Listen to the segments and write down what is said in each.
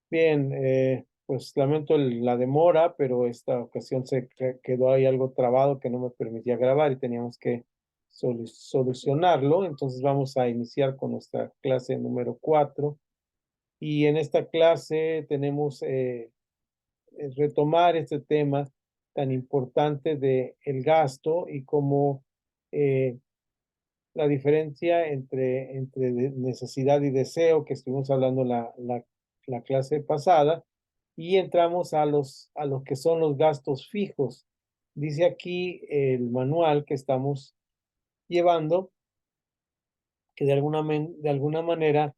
Bien, pues lamento la demora, pero esta ocasión quedó ahí algo trabado que no me permitía grabar y teníamos que solucionarlo. Entonces vamos a iniciar con nuestra clase número 4. Y en esta clase tenemos retomar este tema tan importante de el gasto y cómo eh, la diferencia entre necesidad y deseo que estuvimos hablando la clase pasada, y entramos a lo que son los gastos fijos. Dice aquí el manual que estamos llevando que de alguna manera,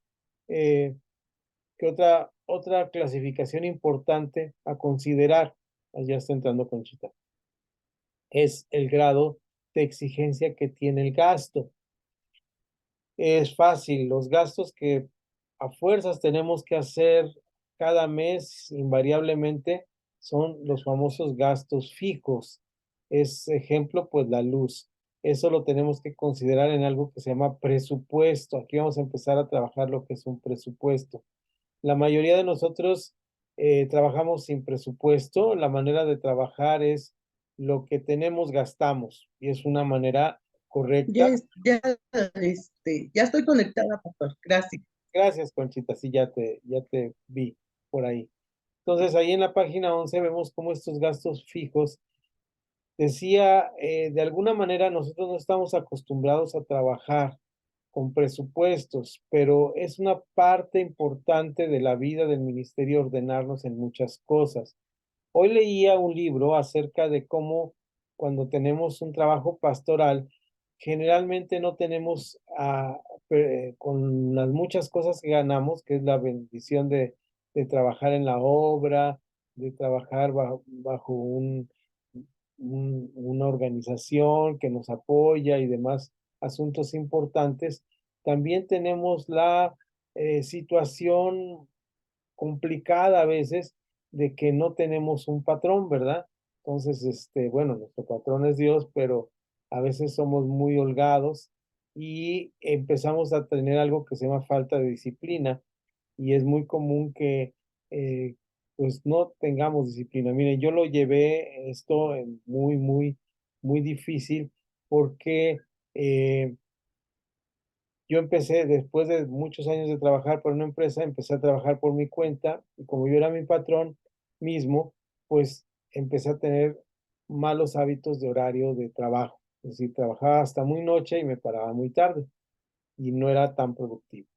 eh, que otra clasificación importante a considerar, allá está entrando Conchita, es el grado de exigencia que tiene el gasto. Es fácil, los gastos que a fuerzas tenemos que hacer cada mes invariablemente son los famosos gastos fijos. Es ejemplo, pues la luz. Eso lo tenemos que considerar en algo que se llama presupuesto. Aquí vamos a empezar a trabajar lo que es un presupuesto. La mayoría de nosotros trabajamos sin presupuesto. La manera de trabajar es lo que tenemos, gastamos, y es una manera Ya, correcta. ya estoy conectada, pastor. Gracias. Gracias, Conchita, sí, ya te vi por ahí. Entonces, ahí en la página 11 vemos cómo estos gastos fijos, decía, de alguna manera nosotros no estamos acostumbrados a trabajar con presupuestos, pero es una parte importante de la vida del ministerio ordenarnos en muchas cosas. Hoy leía un libro acerca de cómo cuando tenemos un trabajo pastoral, generalmente no tenemos con las muchas cosas que ganamos, que es la bendición de trabajar en la obra, de trabajar bajo una organización que nos apoya y demás asuntos importantes. También tenemos la situación complicada a veces de que no tenemos un patrón, ¿verdad? Entonces, bueno, nuestro patrón es Dios, pero a veces somos muy holgados y empezamos a tener algo que se llama falta de disciplina, y es muy común que eh, pues no tengamos disciplina. Miren, yo lo llevé esto en muy difícil porque yo empecé, después de muchos años de trabajar para una empresa, empecé a trabajar por mi cuenta, y como yo era mi patrón mismo, pues empecé a tener malos hábitos de horario de trabajo. Es decir, trabajaba hasta muy noche y me paraba muy tarde y no era tan productivo.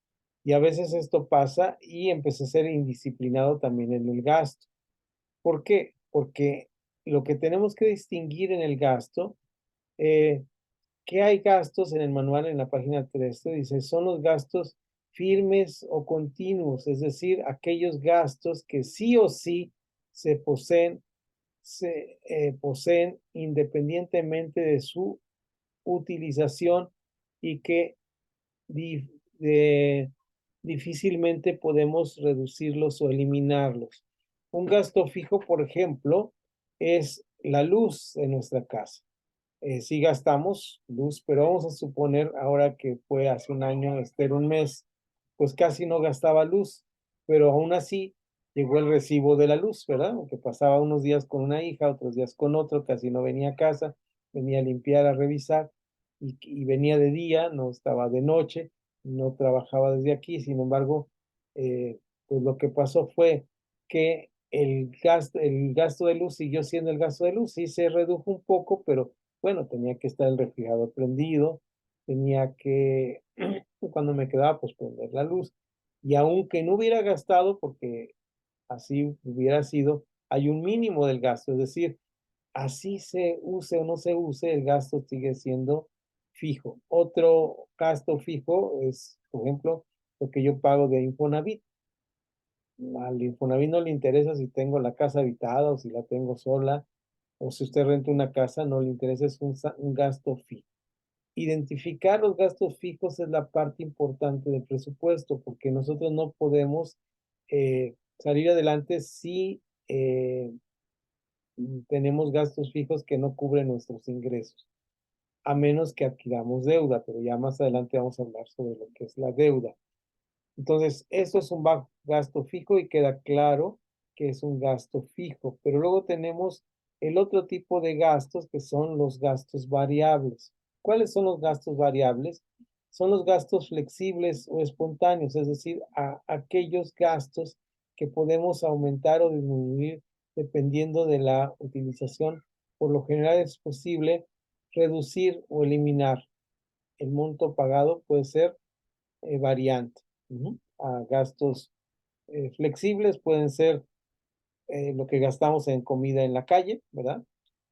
Y a veces esto pasa y empecé a ser indisciplinado también en el gasto. ¿Por qué? Porque lo que tenemos que distinguir en el gasto, eh, ¿qué hay gastos en el manual en la página 3? Dice, son los gastos firmes o continuos, es decir, aquellos gastos que sí o sí se poseen independientemente de su utilización, y que di- de- difícilmente podemos reducirlos o eliminarlos. Un gasto fijo, por ejemplo, es la luz en nuestra casa. Sí gastamos luz, pero vamos a suponer ahora que fue hace un año, era un mes, pues casi no gastaba luz, pero aún así llegó el recibo de la luz, ¿verdad? Que pasaba unos días con una hija, otros días con otro, casi no venía a casa, venía a limpiar, a revisar, y venía de día, no estaba de noche, no trabajaba desde aquí. Sin embargo, pues lo que pasó fue que el gasto de luz siguió siendo el gasto de luz, sí se redujo un poco, pero bueno, tenía que estar el refrigerador prendido, tenía que, cuando me quedaba, pues prender la luz. Y aunque no hubiera gastado, porque así hubiera sido, hay un mínimo del gasto, es decir, así se use o no se use, el gasto sigue siendo fijo. Otro gasto fijo es, por ejemplo, lo que yo pago de Infonavit. Al Infonavit no le interesa si tengo la casa habitada o si la tengo sola, o si usted renta una casa, no le interesa, es un gasto fijo. Identificar los gastos fijos es la parte importante del presupuesto, porque nosotros no podemos salir adelante si tenemos gastos fijos que no cubren nuestros ingresos, a menos que adquiramos deuda, pero ya más adelante vamos a hablar sobre lo que es la deuda. Entonces, eso es un gasto fijo y queda claro que es un gasto fijo. Pero luego tenemos el otro tipo de gastos que son los gastos variables. ¿Cuáles son los gastos variables? Son los gastos flexibles o espontáneos, es decir, aquellos gastos que podemos aumentar o disminuir dependiendo de la utilización. Por lo general es posible reducir o eliminar. El monto pagado puede ser variante. A gastos flexibles pueden ser lo que gastamos en comida en la calle, ¿verdad?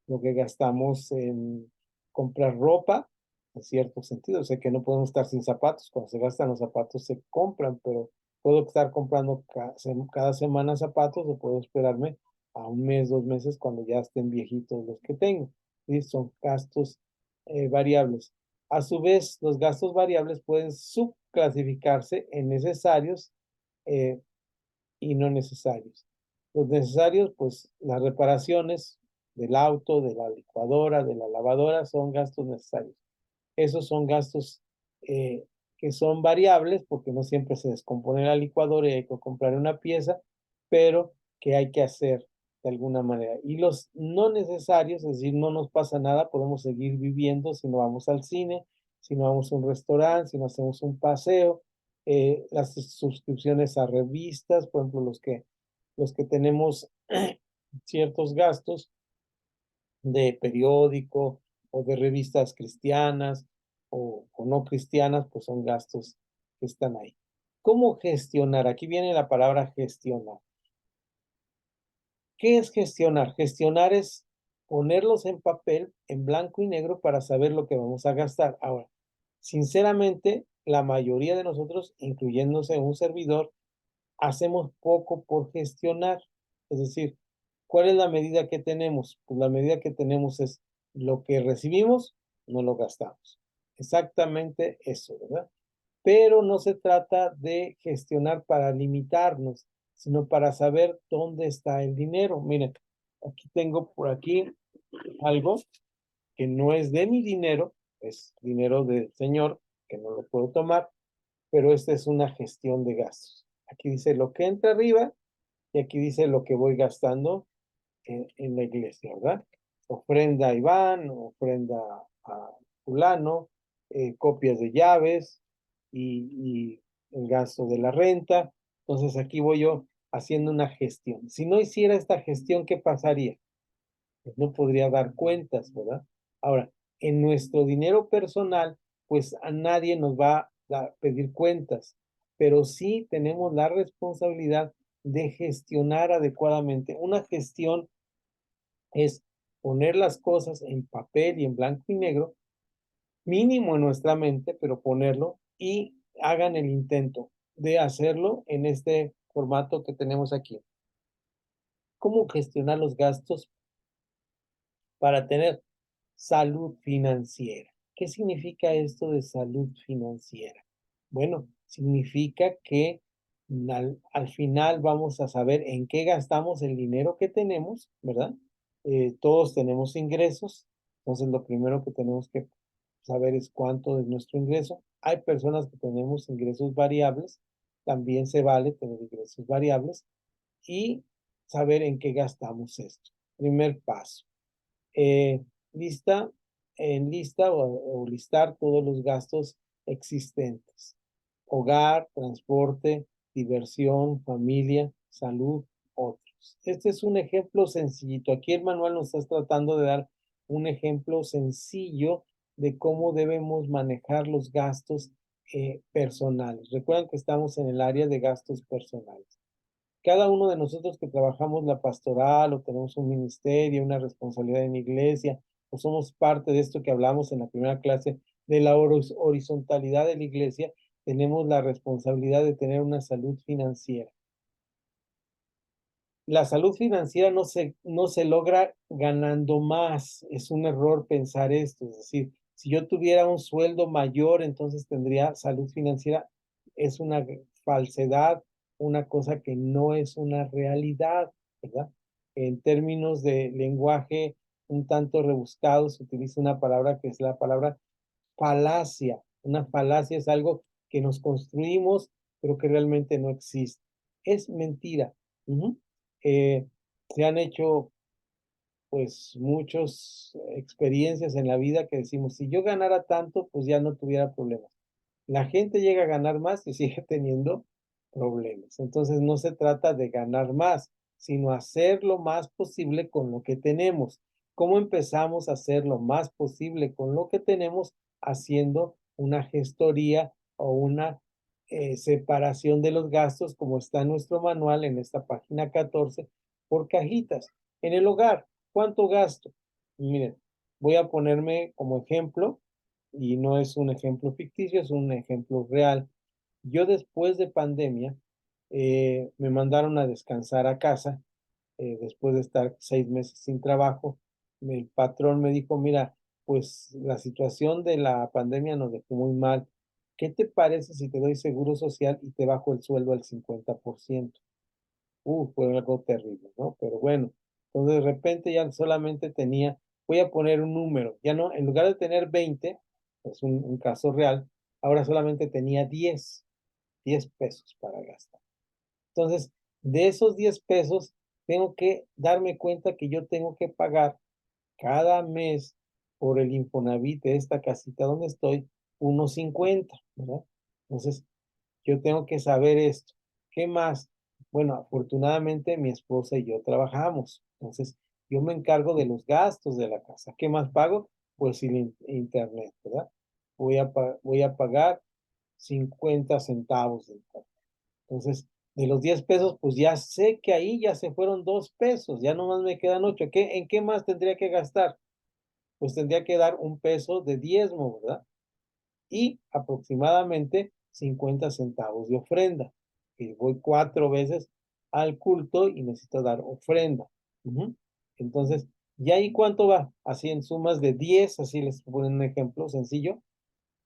Lo que gastamos en comprar ropa, en cierto sentido. Sé que no podemos estar sin zapatos. Cuando se gastan los zapatos se compran, pero puedo estar comprando cada semana zapatos o puedo esperarme a un mes, 2 meses cuando ya estén viejitos los que tengo. ¿Sí? Son gastos variables. A su vez, los gastos variables pueden subclasificarse en necesarios eh, y no necesarios. Los necesarios, pues las reparaciones del auto, de la licuadora, de la lavadora, son gastos necesarios. Esos son gastos que son variables porque no siempre se descompone la licuadora y hay que comprar una pieza, pero que hay que hacer de alguna manera. Y los no necesarios, es decir, no nos pasa nada, podemos seguir viviendo si no vamos al cine, si no vamos a un restaurante, si no hacemos un paseo, las suscripciones a revistas, por ejemplo, los que tenemos ciertos gastos de periódico o de revistas cristianas o no cristianas, pues son gastos que están ahí. ¿Cómo gestionar? Aquí viene la palabra gestionar. ¿Qué es gestionar? Gestionar es ponerlos en papel, en blanco y negro, para saber lo que vamos a gastar. Ahora, sinceramente, la mayoría de nosotros, incluyéndose un servidor, hacemos poco por gestionar. Es decir, ¿cuál es la medida que tenemos? Pues la medida que tenemos es lo que recibimos, no lo gastamos. Exactamente eso, ¿verdad? Pero no se trata de gestionar para limitarnos, sino para saber dónde está el dinero. Miren, aquí tengo por aquí algo que no es de mi dinero, es dinero del señor, que no lo puedo tomar, pero esta es una gestión de gastos. Aquí dice lo que entra arriba y aquí dice lo que voy gastando en la iglesia, ¿verdad? Ofrenda a Iván, ofrenda a fulano, copias de llaves y el gasto de la renta. Entonces aquí voy yo haciendo una gestión. Si no hiciera esta gestión, ¿qué pasaría? Pues no podría dar cuentas, ¿verdad? Ahora, en nuestro dinero personal, pues a nadie nos va a pedir cuentas, pero sí tenemos la responsabilidad de gestionar adecuadamente. Una gestión es poner las cosas en papel y en blanco y negro, mínimo en nuestra mente, pero ponerlo y hagan el intento de hacerlo en este formato que tenemos aquí. ¿Cómo gestionar los gastos para tener salud financiera? ¿Qué significa esto de salud financiera? Bueno, significa que al final vamos a saber en qué gastamos el dinero que tenemos, ¿verdad? Todos tenemos ingresos, entonces lo primero que tenemos que saber es cuánto es nuestro ingreso. Hay personas que tenemos ingresos variables, también se vale tener ingresos variables y saber en qué gastamos esto. Primer paso. Eh, lista, en lista o listar todos los gastos existentes. Hogar, transporte, diversión, familia, salud, otros. Este es un ejemplo sencillito. Aquí el manual nos está tratando de dar un ejemplo sencillo de cómo debemos manejar los gastos personales. Recuerden que estamos en el área de gastos personales. Cada uno de nosotros que trabajamos la pastoral o tenemos un ministerio, una responsabilidad en iglesia, o somos parte de esto que hablamos en la primera clase de la horizontalidad de la iglesia, tenemos la responsabilidad de tener una salud financiera. La salud financiera no se logra ganando más. Es un error pensar esto. Es decir, si yo tuviera un sueldo mayor, entonces tendría salud financiera. Es una falsedad, una cosa que no es una realidad, ¿verdad? En términos de lenguaje un tanto rebuscado, se utiliza una palabra que es la palabra falacia. Una falacia es algo que nos construimos pero que realmente no existe. Es mentira. Ujú. Se han hecho pues muchas experiencias en la vida que decimos, si yo ganara tanto, pues ya no tuviera problemas. La gente llega a ganar más y sigue teniendo problemas. Entonces no se trata de ganar más, sino hacer lo más posible con lo que tenemos. ¿Cómo empezamos a hacer lo más posible con lo que tenemos? Haciendo una gestoría o una separación de los gastos, como está en nuestro manual en esta página 14, por cajitas. En el hogar, ¿cuánto gasto? Miren, voy a ponerme como ejemplo, y no es un ejemplo ficticio, es un ejemplo real. Yo después de pandemia, me mandaron a descansar a casa, después de estar 6 meses sin trabajo. El patrón me dijo, mira, pues la situación de la pandemia nos dejó muy mal. ¿Qué te parece si te doy seguro social y te bajo el sueldo al 50%? Fue algo terrible, ¿no? Pero bueno, entonces de repente ya solamente tenía, voy a poner un número, ya no, en lugar de tener 20, es un caso real, ahora solamente tenía 10 pesos para gastar. Entonces, de esos 10 pesos, tengo que darme cuenta que yo tengo que pagar cada mes por el Infonavit de esta casita donde estoy, unos 50, ¿verdad? Entonces, yo tengo que saber esto. ¿Qué más? Bueno, afortunadamente mi esposa y yo trabajamos. Entonces, yo me encargo de los gastos de la casa. ¿Qué más pago? Pues el internet, ¿verdad? Voy a pagar 50 centavos de internet. Entonces, de los 10 pesos, pues ya sé que ahí ya se fueron 2 pesos, ya nomás me quedan 8. ¿En qué más tendría que gastar? Pues tendría que dar un peso de diezmo, ¿verdad? Y aproximadamente 50 centavos de ofrenda. Y voy 4 veces al culto y necesito dar ofrenda. Ujú. Entonces, ¿y ahí cuánto va? Así en sumas de 10, así les pongo un ejemplo sencillo.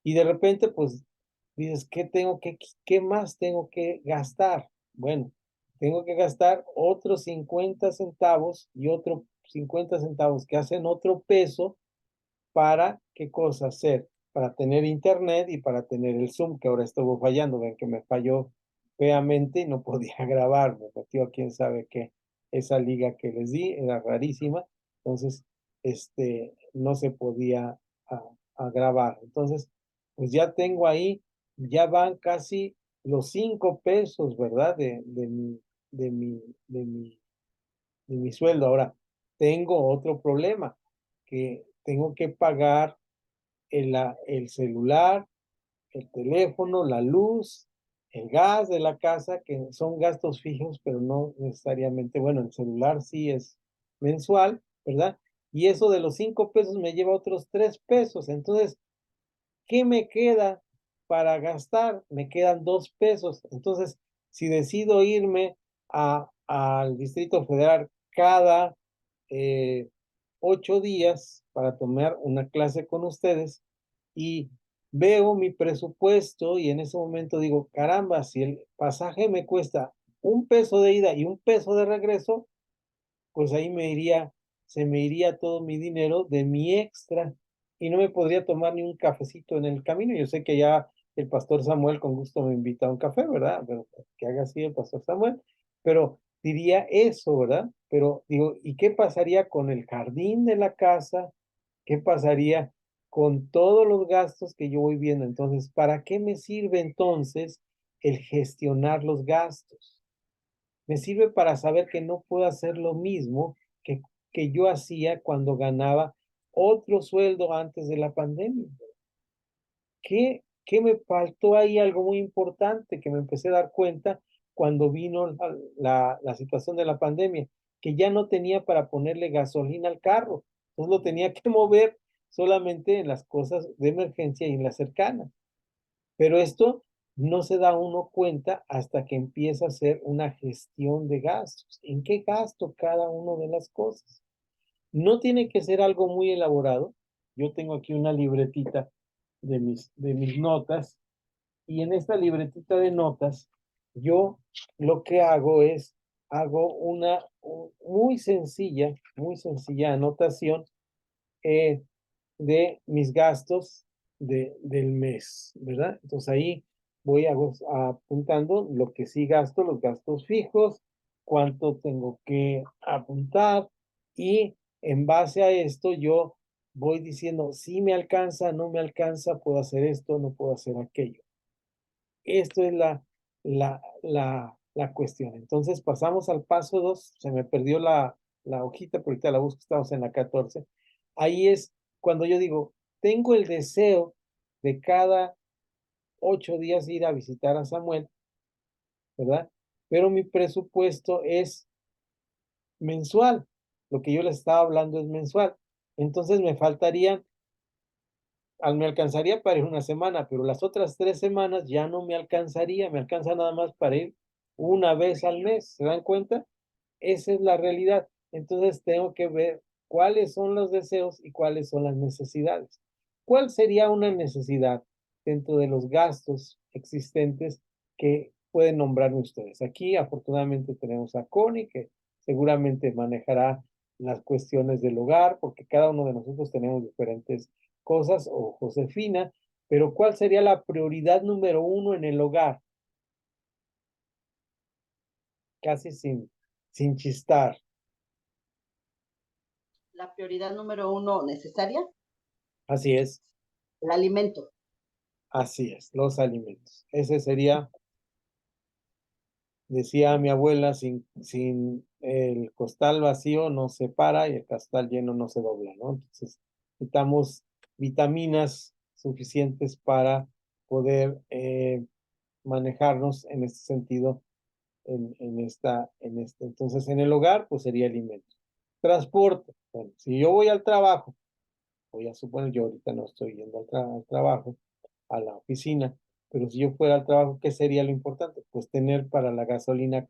Y de repente, pues, dices, qué más tengo que gastar? Bueno, tengo que gastar otros 50 centavos y otros 50 centavos que hacen otro peso para qué cosa hacer, para tener internet y para tener el Zoom, que ahora estuvo fallando, ven que me falló feamente y no podía grabar, me metió quién sabe qué, esa liga que les di era rarísima, entonces, no se podía a, a grabar. Entonces, pues ya tengo ahí, ya van casi los 5 pesos, ¿verdad? De mi, de mi de mi sueldo. Ahora, tengo otro problema, que tengo que pagar el celular, el teléfono, la luz, el gas de la casa, que son gastos fijos, pero no necesariamente, bueno, el celular sí es mensual, ¿verdad? Y eso de los 5 pesos me lleva otros 3 pesos. Entonces, ¿qué me queda para gastar? Me quedan 2 pesos. Entonces, si decido irme al Distrito Federal cada 8 días para tomar una clase con ustedes y veo mi presupuesto y en ese momento digo, caramba, si el pasaje me cuesta 1 peso de ida y 1 peso de regreso, pues ahí se me iría todo mi dinero de mi extra y no me podría tomar ni un cafecito en el camino. Yo sé que ya el pastor Samuel con gusto me invita a un café, ¿verdad? Pero que haga así el pastor Samuel, pero diría eso, ¿verdad? Pero digo, ¿y qué pasaría con el jardín de la casa? ¿Qué pasaría con todos los gastos que yo voy viendo? Entonces, ¿para qué me sirve entonces el gestionar los gastos? Me sirve para saber que no puedo hacer lo mismo que yo hacía cuando ganaba otro sueldo antes de la pandemia. ¿Qué me faltó ahí? Algo muy importante que me empecé a dar cuenta cuando vino la situación de la pandemia, que ya no tenía para ponerle gasolina al carro. Entonces lo tenía que mover solamente en las cosas de emergencia y en las cercanas. Pero esto no se da uno cuenta hasta que empieza a hacer una gestión de gastos. ¿En qué gasto cada una de las cosas? No tiene que ser algo muy elaborado. Yo tengo aquí una libretita de mis notas y en esta libretita de notas yo lo que hago es, hago una muy sencilla anotación eh, de mis gastos del mes, ¿verdad? Entonces ahí voy apuntando lo que sí gasto, los gastos fijos, cuánto tengo que apuntar y en base a esto yo voy diciendo si me alcanza, no me alcanza, puedo hacer esto, no puedo hacer aquello. Esto es la cuestión. Entonces pasamos al paso 2. Se me perdió la hojita, pero ahorita la busco, estamos en la 14. Ahí es cuando yo digo, tengo el deseo de cada 8 días ir a visitar a Samuel, ¿verdad? Pero mi presupuesto es mensual. Lo que yo les estaba hablando es mensual. Entonces me faltarían, me alcanzaría para ir una semana, pero las otras 3 semanas ya no me alcanzaría, me alcanza nada más para ir una vez al mes. ¿Se dan cuenta? Esa es la realidad. Entonces tengo que ver cuáles son los deseos y cuáles son las necesidades. ¿Cuál sería una necesidad dentro de los gastos existentes que pueden nombrarme ustedes? Aquí afortunadamente tenemos a Connie, que seguramente manejará las cuestiones del hogar, porque cada uno de nosotros tenemos diferentes cosas, o Josefina, pero ¿cuál sería la prioridad número uno en el hogar? Casi sin chistar. La prioridad número uno necesaria, Así es. el alimento. Así es, los alimentos. Ese sería, decía mi abuela, sin el costal vacío no se para y el costal lleno no se dobla, ¿no? Entonces, necesitamos vitaminas suficientes para poder manejarnos en este sentido, en este. Entonces, en el hogar, pues sería alimento. Transporte. Bueno, si yo voy al trabajo, voy a suponer, yo ahorita no estoy yendo al trabajo, a la oficina, pero si yo fuera al trabajo, ¿qué sería lo importante? Pues tener para la gasolina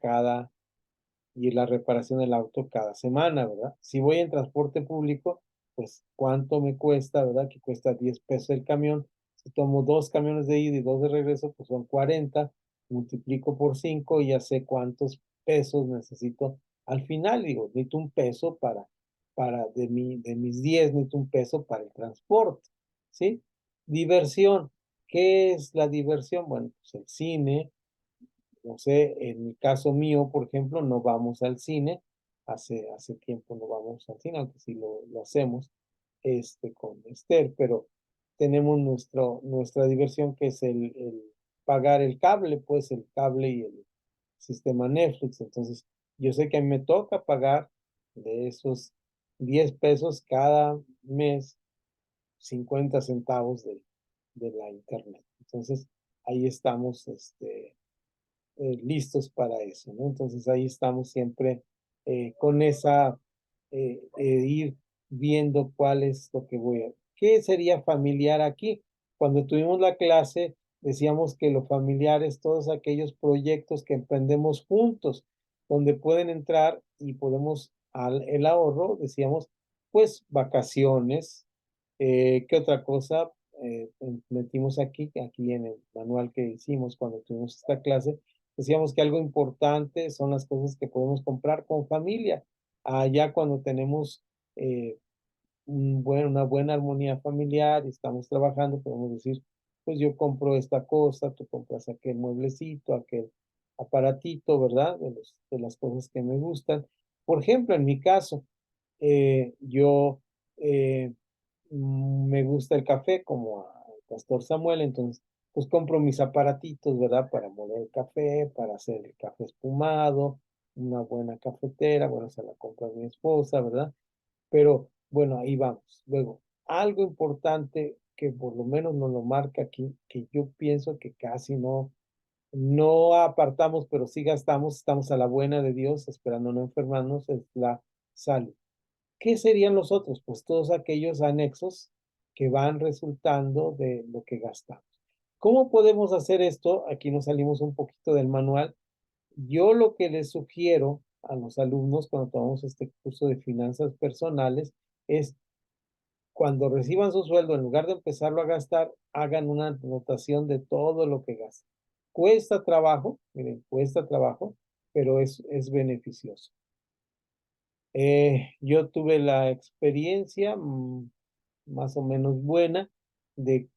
y la reparación del auto cada semana, ¿verdad? Si voy en transporte público, pues cuánto me cuesta, ¿verdad? Que cuesta 10 pesos el camión. Si tomo 2 camiones de ida y 2 de regreso, pues son 40, multiplico por 5 y ya sé cuántos pesos necesito. Al final, digo, necesito un peso de mis 10, necesito un peso para el transporte, ¿sí? Diversión. ¿Qué es la diversión? Bueno, pues el cine, no sé, en mi caso mío, por ejemplo, no vamos al cine. Hace tiempo no vamos al cine, aunque sí lo hacemos con Esther, pero tenemos nuestra diversión que es el pagar el cable, pues el cable y el sistema Netflix. Entonces, yo sé que a mí me toca pagar de esos 10 pesos cada mes, 50 centavos de la internet. Entonces, ahí estamos, listos para eso, ¿no? Entonces ahí estamos siempre con esa, ir viendo cuál es lo que voy a... ¿Qué sería familiar aquí? Cuando tuvimos la clase, decíamos que lo familiar es todos aquellos proyectos que emprendemos juntos, donde pueden entrar y podemos, el ahorro, decíamos, pues vacaciones. ¿Qué otra cosa metimos aquí en el manual que hicimos cuando tuvimos esta clase? Decíamos que algo importante son las cosas que podemos comprar con familia. Allá cuando tenemos eh, una buena armonía familiar y estamos trabajando, podemos decir, pues yo compro esta cosa, tú compras aquel mueblecito, aquel aparatito, ¿verdad? De las cosas que me gustan. Por ejemplo, en mi caso, yo eh, me gusta el café como al pastor Samuel, entonces pues compro mis aparatitos, ¿verdad? Para moler el café, para hacer el café espumado, una buena cafetera, bueno, se la compra mi esposa, ¿verdad? Pero bueno, ahí vamos. Luego, algo importante que por lo menos nos lo marca aquí, que yo pienso que casi no apartamos, pero sí gastamos, estamos a la buena de Dios, esperando no enfermarnos, es la salud. ¿Qué serían los otros? Pues todos aquellos anexos que van resultando de lo que gastamos. ¿Cómo podemos hacer esto? Aquí nos salimos un poquito del manual. Yo lo que les sugiero a los alumnos cuando tomamos este curso de finanzas personales es cuando reciban su sueldo, en lugar de empezarlo a gastar, hagan una anotación de todo lo que gastan. Cuesta trabajo, miren, cuesta trabajo, pero es beneficioso. Yo tuve la experiencia más o menos buena de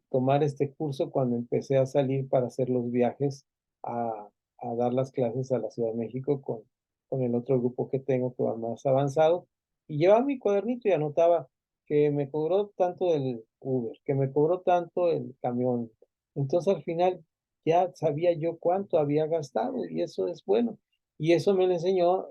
tomar este curso cuando empecé a salir para hacer los viajes a dar las clases a la Ciudad de México con el otro grupo que tengo que va más avanzado. Y llevaba mi cuadernito y anotaba que me cobró tanto el Uber, que me cobró tanto el camión. Entonces al final ya sabía yo cuánto había gastado y eso es bueno. Y eso me lo enseñó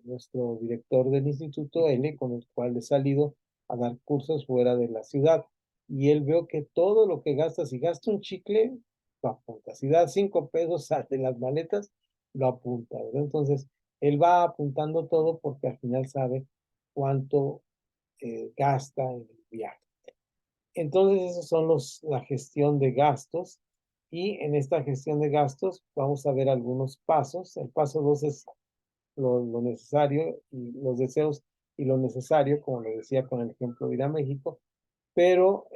nuestro director del instituto, L, con el cual he salido a dar cursos fuera de la ciudad. Y él veo que todo lo que gasta, si gasta un chicle, lo apunta. Si da 5 pesos de las maletas, lo apunta, ¿verdad? Entonces, él va apuntando todo porque al final sabe cuánto gasta en el viaje. Entonces, esos son la gestión de gastos. Y en esta gestión de gastos vamos a ver algunos pasos. El paso 2 es lo necesario y los deseos y lo necesario, como lo decía con el ejemplo de ir a México. Pero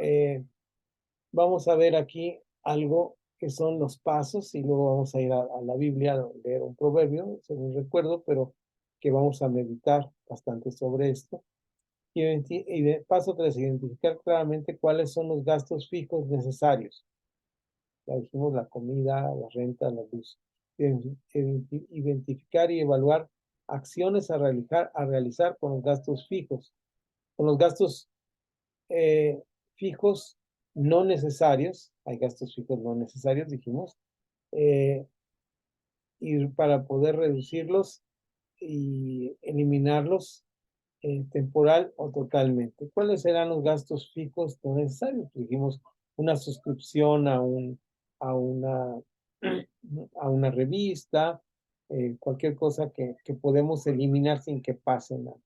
vamos a ver aquí algo que son los pasos y luego vamos a ir a la Biblia a leer un proverbio, según recuerdo, pero que vamos a meditar bastante sobre esto. Y de paso 3, identificar claramente cuáles son los gastos fijos necesarios. Ya dijimos la comida, la renta, la luz. Identificar y evaluar acciones a realizar con los gastos fijos. Con los gastos fijos no necesarios, hay gastos fijos no necesarios, dijimos, eh, y para poder reducirlos y eliminarlos temporal o totalmente. ¿Cuáles serán los gastos fijos no necesarios? Dijimos una suscripción a una, a una revista, cualquier cosa que podemos eliminar sin que pase nada.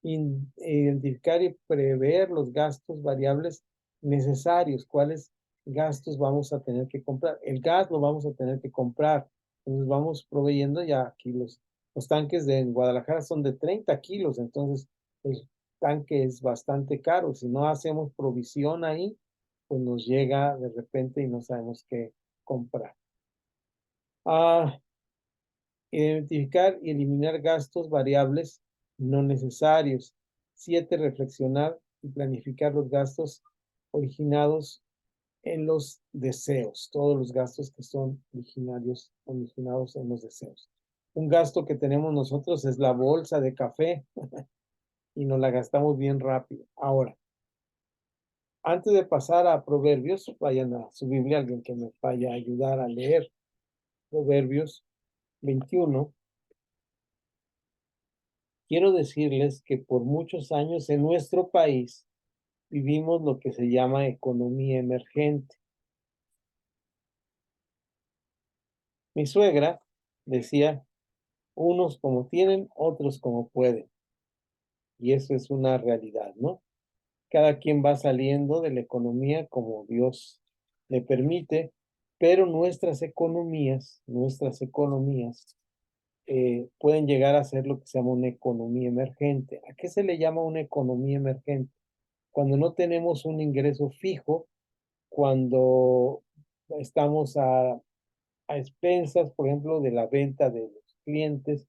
Identificar y prever los gastos variables necesarios, cuáles gastos vamos a tener que comprar. El gas lo vamos a tener que comprar, entonces vamos proveyendo ya aquí los tanques de Guadalajara son de 30 kilos, entonces el tanque es bastante caro. Si no hacemos provisión ahí, pues nos llega de repente y no sabemos qué comprar. Identificar y eliminar gastos variables no necesarios. 7, reflexionar y planificar los gastos originados en los deseos, todos los gastos que son originados en los deseos. Un gasto que tenemos nosotros es la bolsa de café y nos la gastamos bien rápido. Ahora, antes de pasar a Proverbios, vayan a su Biblia, alguien que me vaya a ayudar a leer Proverbios 21. Quiero decirles que por muchos años en nuestro país vivimos lo que se llama economía emergente. Mi suegra decía, unos como tienen, otros como pueden. Y eso es una realidad, ¿no? Cada quien va saliendo de la economía como Dios le permite, pero nuestras economías pueden llegar a ser lo que se llama una economía emergente. ¿A qué se le llama una economía emergente? Cuando no tenemos un ingreso fijo, cuando estamos a expensas, por ejemplo, de la venta de los clientes.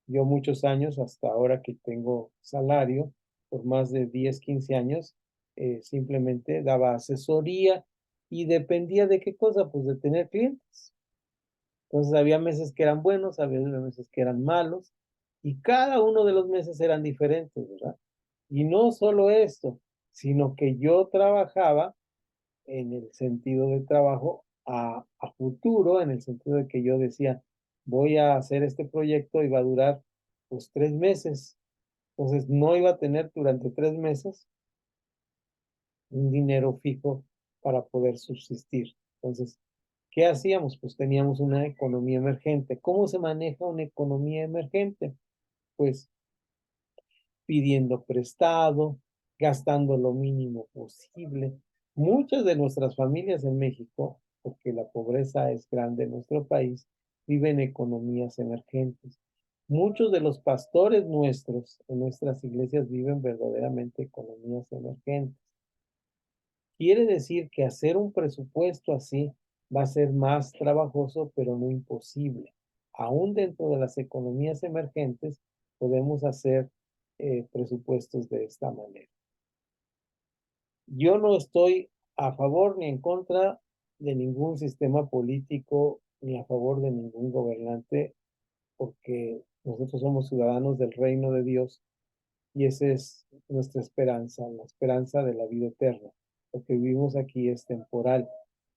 Yo muchos años, hasta ahora que tengo salario, por más de 10, 15 años, simplemente daba asesoría y dependía de qué cosa, pues de tener clientes. Entonces había meses que eran buenos, había meses que eran malos, y cada uno de los meses eran diferentes, ¿verdad? Y no solo esto, sino que yo trabajaba en el sentido de trabajo a futuro, en el sentido de que yo decía, voy a hacer este proyecto y va a durar pues 3 meses. Entonces no iba a tener durante 3 meses un dinero fijo para poder subsistir. Entonces, ¿qué hacíamos? Pues teníamos una economía emergente. ¿Cómo se maneja una economía emergente? Pues pidiendo prestado, gastando lo mínimo posible. Muchas de nuestras familias en México, porque la pobreza es grande en nuestro país, viven economías emergentes. Muchos de los pastores nuestros en nuestras iglesias viven verdaderamente economías emergentes. Quiere decir que hacer un presupuesto así va a ser más trabajoso, pero no imposible. Aún dentro de las economías emergentes podemos hacer presupuestos de esta manera. Yo no estoy a favor ni en contra de ningún sistema político, ni a favor de ningún gobernante, porque nosotros somos ciudadanos del reino de Dios y esa es nuestra esperanza, la esperanza de la vida eterna. Lo que vivimos aquí es temporal,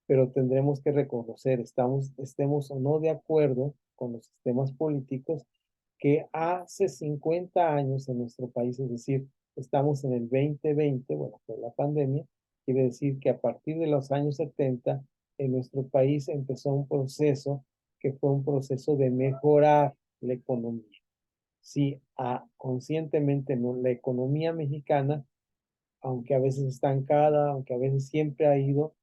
pero tendremos que reconocer, estemos o no de acuerdo con los sistemas políticos, que hace 50 años en nuestro país, es decir, estamos en el 2020, bueno, por la pandemia, quiere decir que a partir de los años 70, en nuestro país empezó un proceso que fue un proceso de mejorar la economía. Sí, conscientemente no, la economía mexicana, aunque a veces estancada, aunque a veces siempre ha ido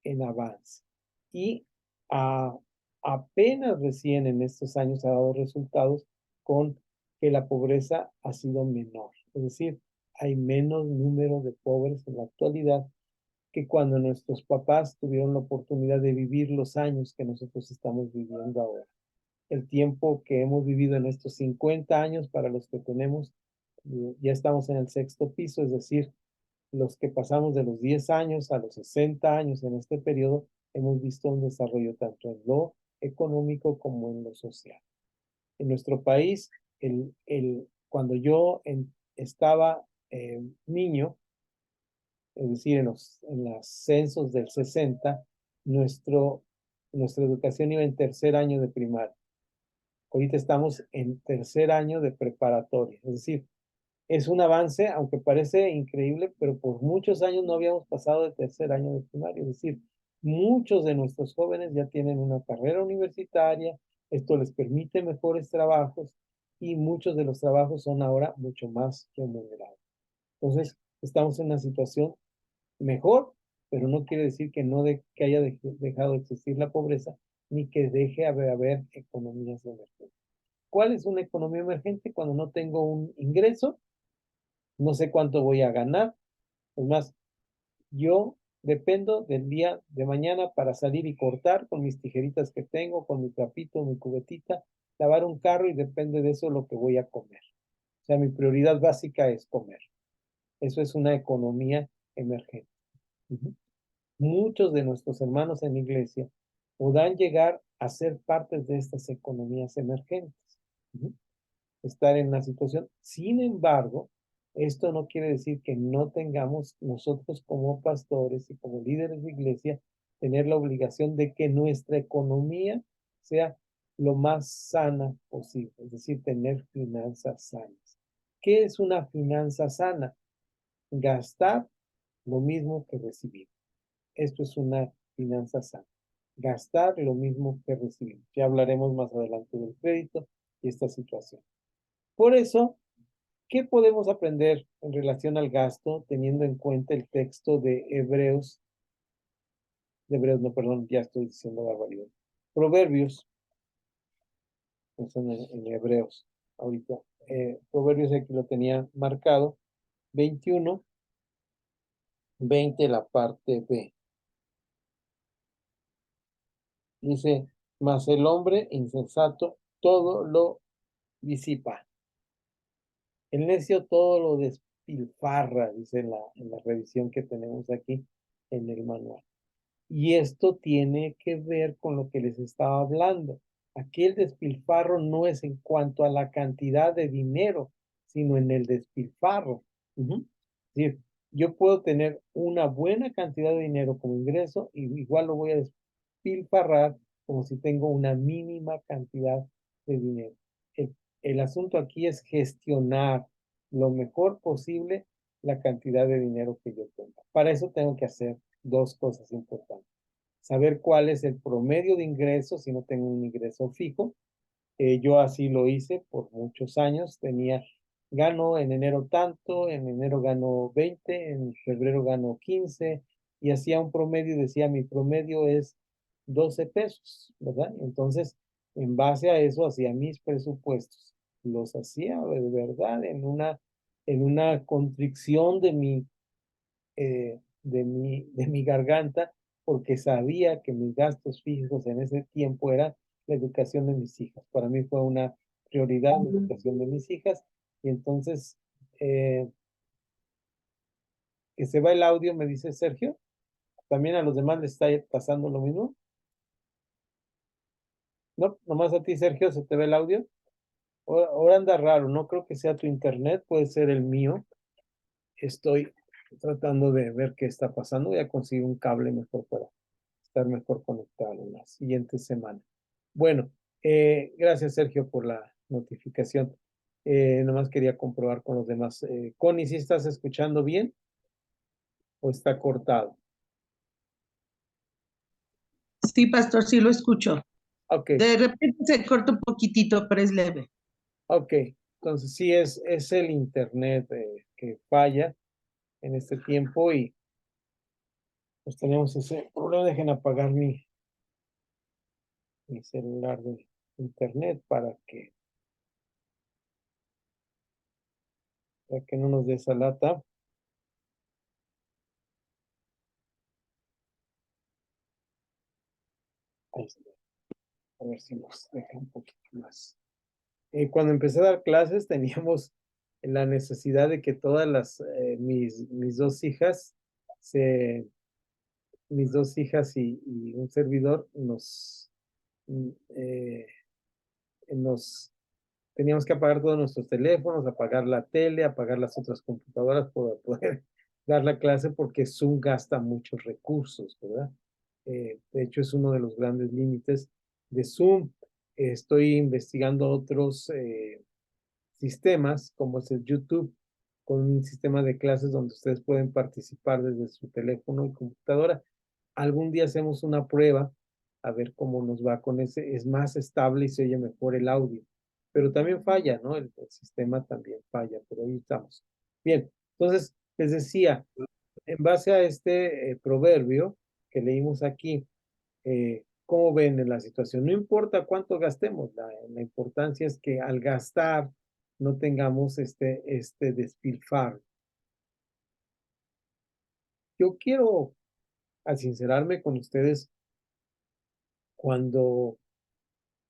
en avance. Y a, apenas recién en estos años ha dado resultados con que la pobreza ha sido menor. Es decir, hay menos número de pobres en la actualidad que cuando nuestros papás tuvieron la oportunidad de vivir los años que nosotros estamos viviendo ahora. El tiempo que hemos vivido en estos 50 años, para los que tenemos, ya estamos en el sexto piso, es decir, los que pasamos de los 10 años a los 60 años en este periodo, hemos visto un desarrollo tanto en lo económico como en lo social. En nuestro país, cuando yo estaba niño, es decir, en los censos del 60, nuestra educación iba en tercer año de primaria. Ahorita estamos en tercer año de preparatoria, es decir, es un avance, aunque parece increíble, pero por muchos años no habíamos pasado de tercer año de primaria. Es decir, muchos de nuestros jóvenes ya tienen una carrera universitaria, esto les permite mejores trabajos y muchos de los trabajos son ahora mucho más remunerados. Entonces, estamos en una situación mejor, pero no quiere decir que que haya dejado de existir la pobreza, ni que deje de haber economías emergentes. ¿Cuál es una economía emergente? Cuando no tengo un ingreso, no sé cuánto voy a ganar. Es más, yo dependo del día de mañana para salir y cortar con mis tijeritas que tengo, con mi trapito, mi cubetita, lavar un carro y depende de eso lo que voy a comer. O sea, mi prioridad básica es comer. Eso es una economía emergente. Muchos de nuestros hermanos en la iglesia podrán llegar a ser partes de estas economías emergentes. Estar en una situación. Sin embargo, esto no quiere decir que no tengamos nosotros como pastores y como líderes de iglesia tener la obligación de que nuestra economía sea lo más sana posible, es decir, tener finanzas sanas. ¿Qué es una finanza sana? Gastar lo mismo que recibir. Esto es una finanza sana. Gastar lo mismo que recibir. Ya hablaremos más adelante del crédito y esta situación. Por eso, ¿qué podemos aprender en relación al gasto teniendo en cuenta el texto no, perdón, ya estoy diciendo barbaridad. Proverbios, son en Hebreos, ahorita. Proverbios aquí lo tenía marcado, 21, 20, la parte B. Dice, mas el hombre insensato todo lo disipa. El necio todo lo despilfarra, dice en la revisión que tenemos aquí en el manual. Y esto tiene que ver con lo que les estaba hablando. Aquí el despilfarro no es en cuanto a la cantidad de dinero, sino en el despilfarro. Es decir, yo puedo tener una buena cantidad de dinero como ingreso y igual lo voy a despilfarrar como si tengo una mínima cantidad de dinero. El asunto aquí es gestionar lo mejor posible la cantidad de dinero que yo tengo. Para eso tengo que hacer dos cosas importantes. Saber cuál es el promedio de ingresos si no tengo un ingreso fijo. Yo así lo hice por muchos años. Gano en enero tanto, en enero gano 20, en febrero gano 15 y hacía un promedio y decía mi promedio es 12 pesos, ¿verdad? Entonces, en base a eso hacía mis presupuestos. Los hacía de verdad en una constricción de mi garganta, porque sabía que mis gastos fijos en ese tiempo era la educación de mis hijas. Para mí fue una prioridad la educación de mis hijas. Y entonces, que se va el audio, me dice Sergio. ¿También a los demás les está pasando lo mismo? No, nomás a ti, Sergio, ¿se te ve el audio? Ahora anda raro, no creo que sea tu internet, puede ser el mío. Estoy tratando de ver qué está pasando. Voy a conseguir un cable mejor para estar mejor conectado en la siguiente semana. Bueno, gracias, Sergio, por la notificación. Nomás quería comprobar con los demás. Connie, ¿sí estás escuchando bien o está cortado? Sí, pastor, sí lo escucho. Ok, De repente se corta un poquitito, pero es leve. ok. Entonces sí es el internet que falla en este tiempo y pues tenemos ese problema. Dejen apagar mi celular de internet para que no nos dé esa lata. Ahí está. A ver si nos deja un poquito más. Cuando empecé a dar clases teníamos la necesidad de que todas mis dos hijas, mis dos hijas y un servidor eh, nos teníamos que apagar todos nuestros teléfonos, apagar la tele, apagar las otras computadoras para poder dar la clase porque Zoom gasta muchos recursos, ¿verdad? De hecho, es uno de los grandes límites de Zoom. Estoy investigando otros sistemas, como es el YouTube, con un sistema de clases donde ustedes pueden participar desde su teléfono y computadora. Algún día hacemos una prueba a ver cómo nos va con ese. Es más estable y se oye mejor el audio. Pero también falla, ¿no? El sistema también falla, pero ahí estamos. Bien, entonces les decía, en base a este proverbio que leímos aquí, ¿cómo ven en la situación? No importa cuánto gastemos, la importancia es que al gastar no tengamos este despilfarro. Yo quiero sincerarme con ustedes cuando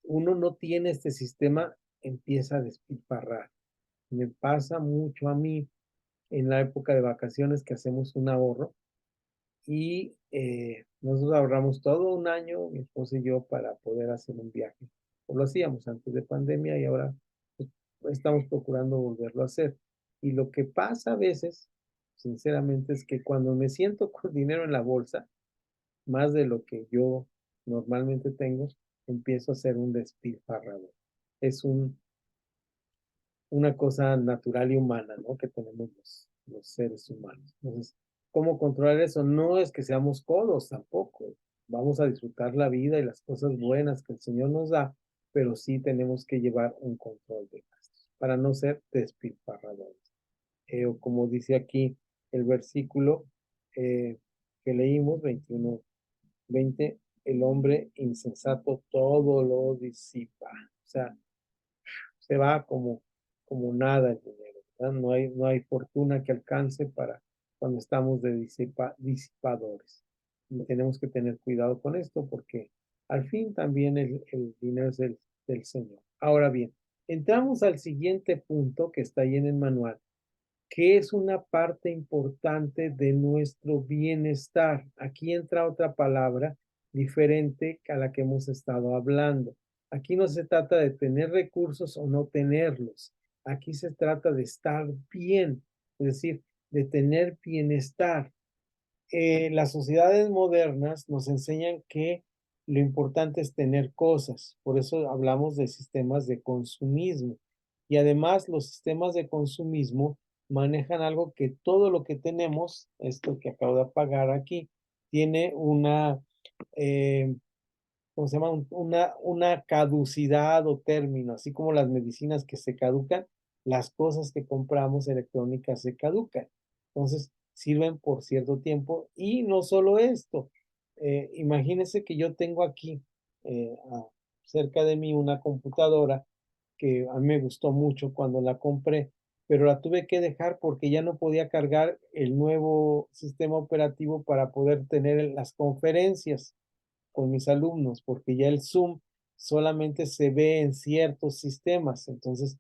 uno no tiene este sistema, empieza a despilfarrar. Me pasa mucho a mí en la época de vacaciones que hacemos un ahorro y nosotros ahorramos todo un año, mi esposa y yo, para poder hacer un viaje. O lo hacíamos antes de pandemia y ahora pues, estamos procurando volverlo a hacer. Y lo que pasa a veces, sinceramente, es que cuando me siento con dinero en la bolsa, más de lo que yo normalmente tengo, empiezo a hacer un despilfarrador. Es una cosa natural y humana, ¿no? Que tenemos los seres humanos. Entonces, ¿cómo controlar eso? No es que seamos codos tampoco. Vamos a disfrutar la vida y las cosas buenas que el Señor nos da, pero sí tenemos que llevar un control de gastos para no ser despilfarradores. O como dice aquí el versículo que leímos, 21:20, el hombre insensato todo lo disipa. O sea, se va como nada el dinero, ¿verdad? No hay fortuna que alcance para cuando estamos de disipadores. Y tenemos que tener cuidado con esto porque al fin también el dinero es del Señor. Ahora bien, entramos al siguiente punto que está ahí en el manual, que es una parte importante de nuestro bienestar. Aquí entra otra palabra diferente a la que hemos estado hablando. Aquí no se trata de tener recursos o no tenerlos. Aquí se trata de estar bien, es decir, de tener bienestar. Las sociedades modernas nos enseñan que lo importante es tener cosas, por eso hablamos de sistemas de consumismo. Y además los sistemas de consumismo manejan algo que todo lo que tenemos, esto que acabo de apagar aquí, tiene eh, ¿cómo se llama? Una caducidad o término, así como las medicinas que se caducan, las cosas que compramos electrónicas se caducan. Entonces, sirven por cierto tiempo. Y no solo esto, imagínense que yo tengo aquí cerca de mí una computadora que a mí me gustó mucho cuando la compré, pero la tuve que dejar porque ya no podía cargar el nuevo sistema operativo para poder tener las conferencias con mis alumnos, porque ya el Zoom solamente se ve en ciertos sistemas. Entonces,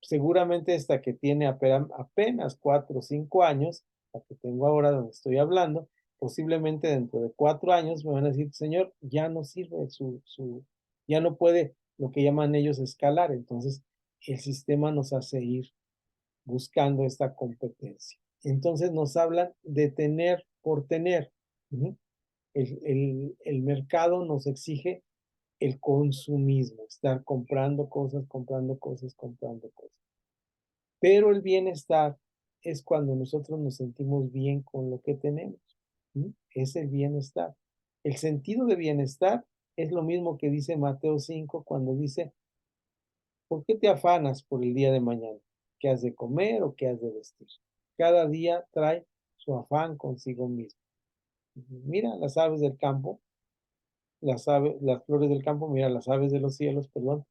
seguramente esta que tiene apenas 4 o 5 años, la que tengo ahora donde estoy hablando, posiblemente dentro de 4 años me van a decir, señor, ya no sirve ya no puede lo que llaman ellos escalar. Entonces, el sistema nos hace ir buscando esta competencia. Entonces nos hablan de tener por tener. Ujú. El mercado nos exige el consumismo, estar comprando cosas, comprando cosas, comprando cosas. Pero el bienestar es cuando nosotros nos sentimos bien con lo que tenemos. Es el bienestar. El sentido de bienestar es lo mismo que dice Mateo 5 cuando dice, ¿por qué te afanas por el día de mañana? ¿Qué has de comer o qué has de vestir? Cada día trae su afán consigo mismo. Mira las aves del campo, las flores del campo, mira las aves de los cielos, perdón,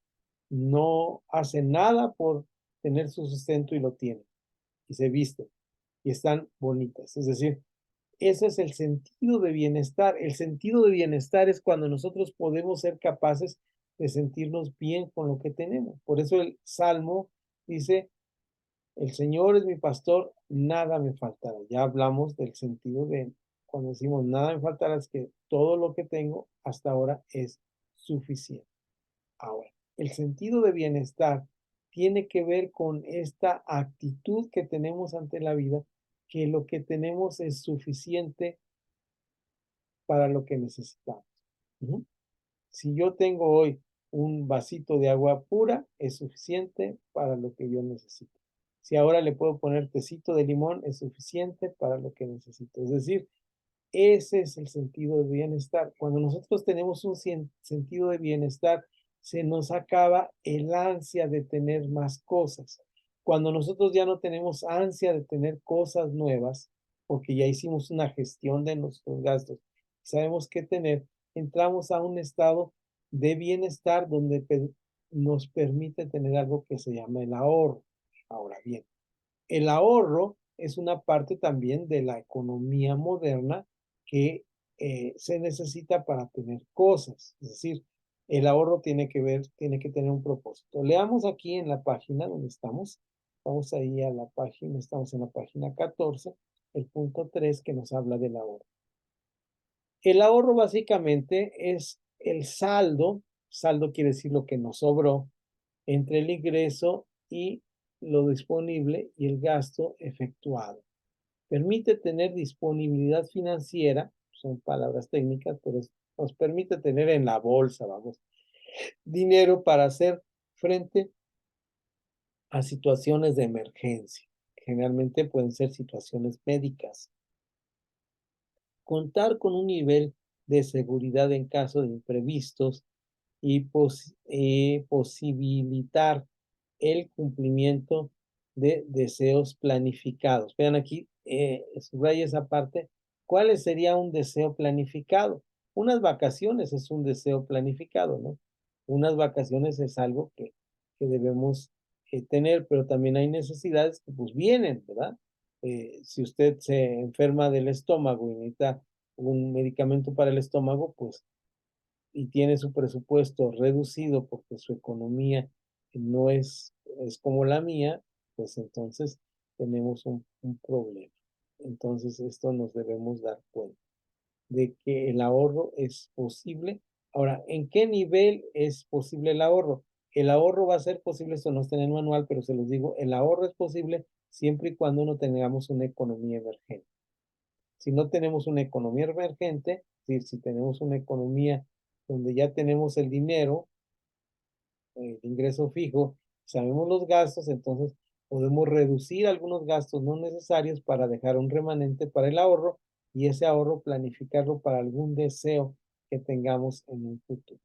no hacen nada por tener su sustento y lo tienen, y se visten, y están bonitas. Es decir, ese es el sentido de bienestar. El sentido de bienestar es cuando nosotros podemos ser capaces de sentirnos bien con lo que tenemos. Por eso el Salmo dice, el Señor es mi pastor, nada me faltará. Ya hablamos del sentido de cuando decimos nada me faltará, es que todo lo que tengo hasta ahora es suficiente. Ahora, el sentido de bienestar tiene que ver con esta actitud que tenemos ante la vida, que lo que tenemos es suficiente para lo que necesitamos. Si yo tengo hoy un vasito de agua pura, es suficiente para lo que yo necesito. Si ahora le puedo poner tecito de limón, es suficiente para lo que necesito. Es decir, ese es el sentido de bienestar. Cuando nosotros tenemos un sentido de bienestar, se nos acaba el ansia de tener más cosas. Cuando nosotros ya no tenemos ansia de tener cosas nuevas, porque ya hicimos una gestión de nuestros gastos, sabemos qué tener, entramos a un estado de bienestar donde nos permite tener algo que se llama el ahorro. Ahora bien, el ahorro es una parte también de la economía moderna que se necesita para tener cosas. Es decir, el ahorro tiene que tener un propósito. Leamos aquí en la página donde estamos. Vamos ahí a la página, estamos en la página 14, el punto 3 que nos habla del ahorro. El ahorro básicamente es el saldo quiere decir lo que nos sobró, entre el ingreso y lo disponible y el gasto efectuado. Permite tener disponibilidad financiera, son palabras técnicas, pero nos permite tener en la bolsa, vamos, dinero para hacer frente a situaciones de emergencia. Generalmente pueden ser situaciones médicas. Contar con un nivel de seguridad en caso de imprevistos y posibilitar el cumplimiento de deseos planificados. Vean aquí, subraya esa parte. ¿Cuál sería un deseo planificado? Unas vacaciones es un deseo planificado, ¿no? Unas vacaciones es algo que debemos tener, pero también hay necesidades que pues vienen, ¿verdad? Si usted se enferma del estómago y necesita un medicamento para el estómago, pues, y tiene su presupuesto reducido porque su economía no es como la mía, pues entonces tenemos un problema. Entonces esto nos debemos dar cuenta de que el ahorro es posible. Ahora, ¿en qué nivel es posible el ahorro? El ahorro va a ser posible, esto no está en el manual, pero se los digo, el ahorro es posible siempre y cuando no tengamos una economía emergente. Si no tenemos una economía emergente, si tenemos una economía donde ya tenemos el dinero, el ingreso fijo, sabemos los gastos, entonces podemos reducir algunos gastos no necesarios para dejar un remanente para el ahorro y ese ahorro planificarlo para algún deseo que tengamos en un futuro.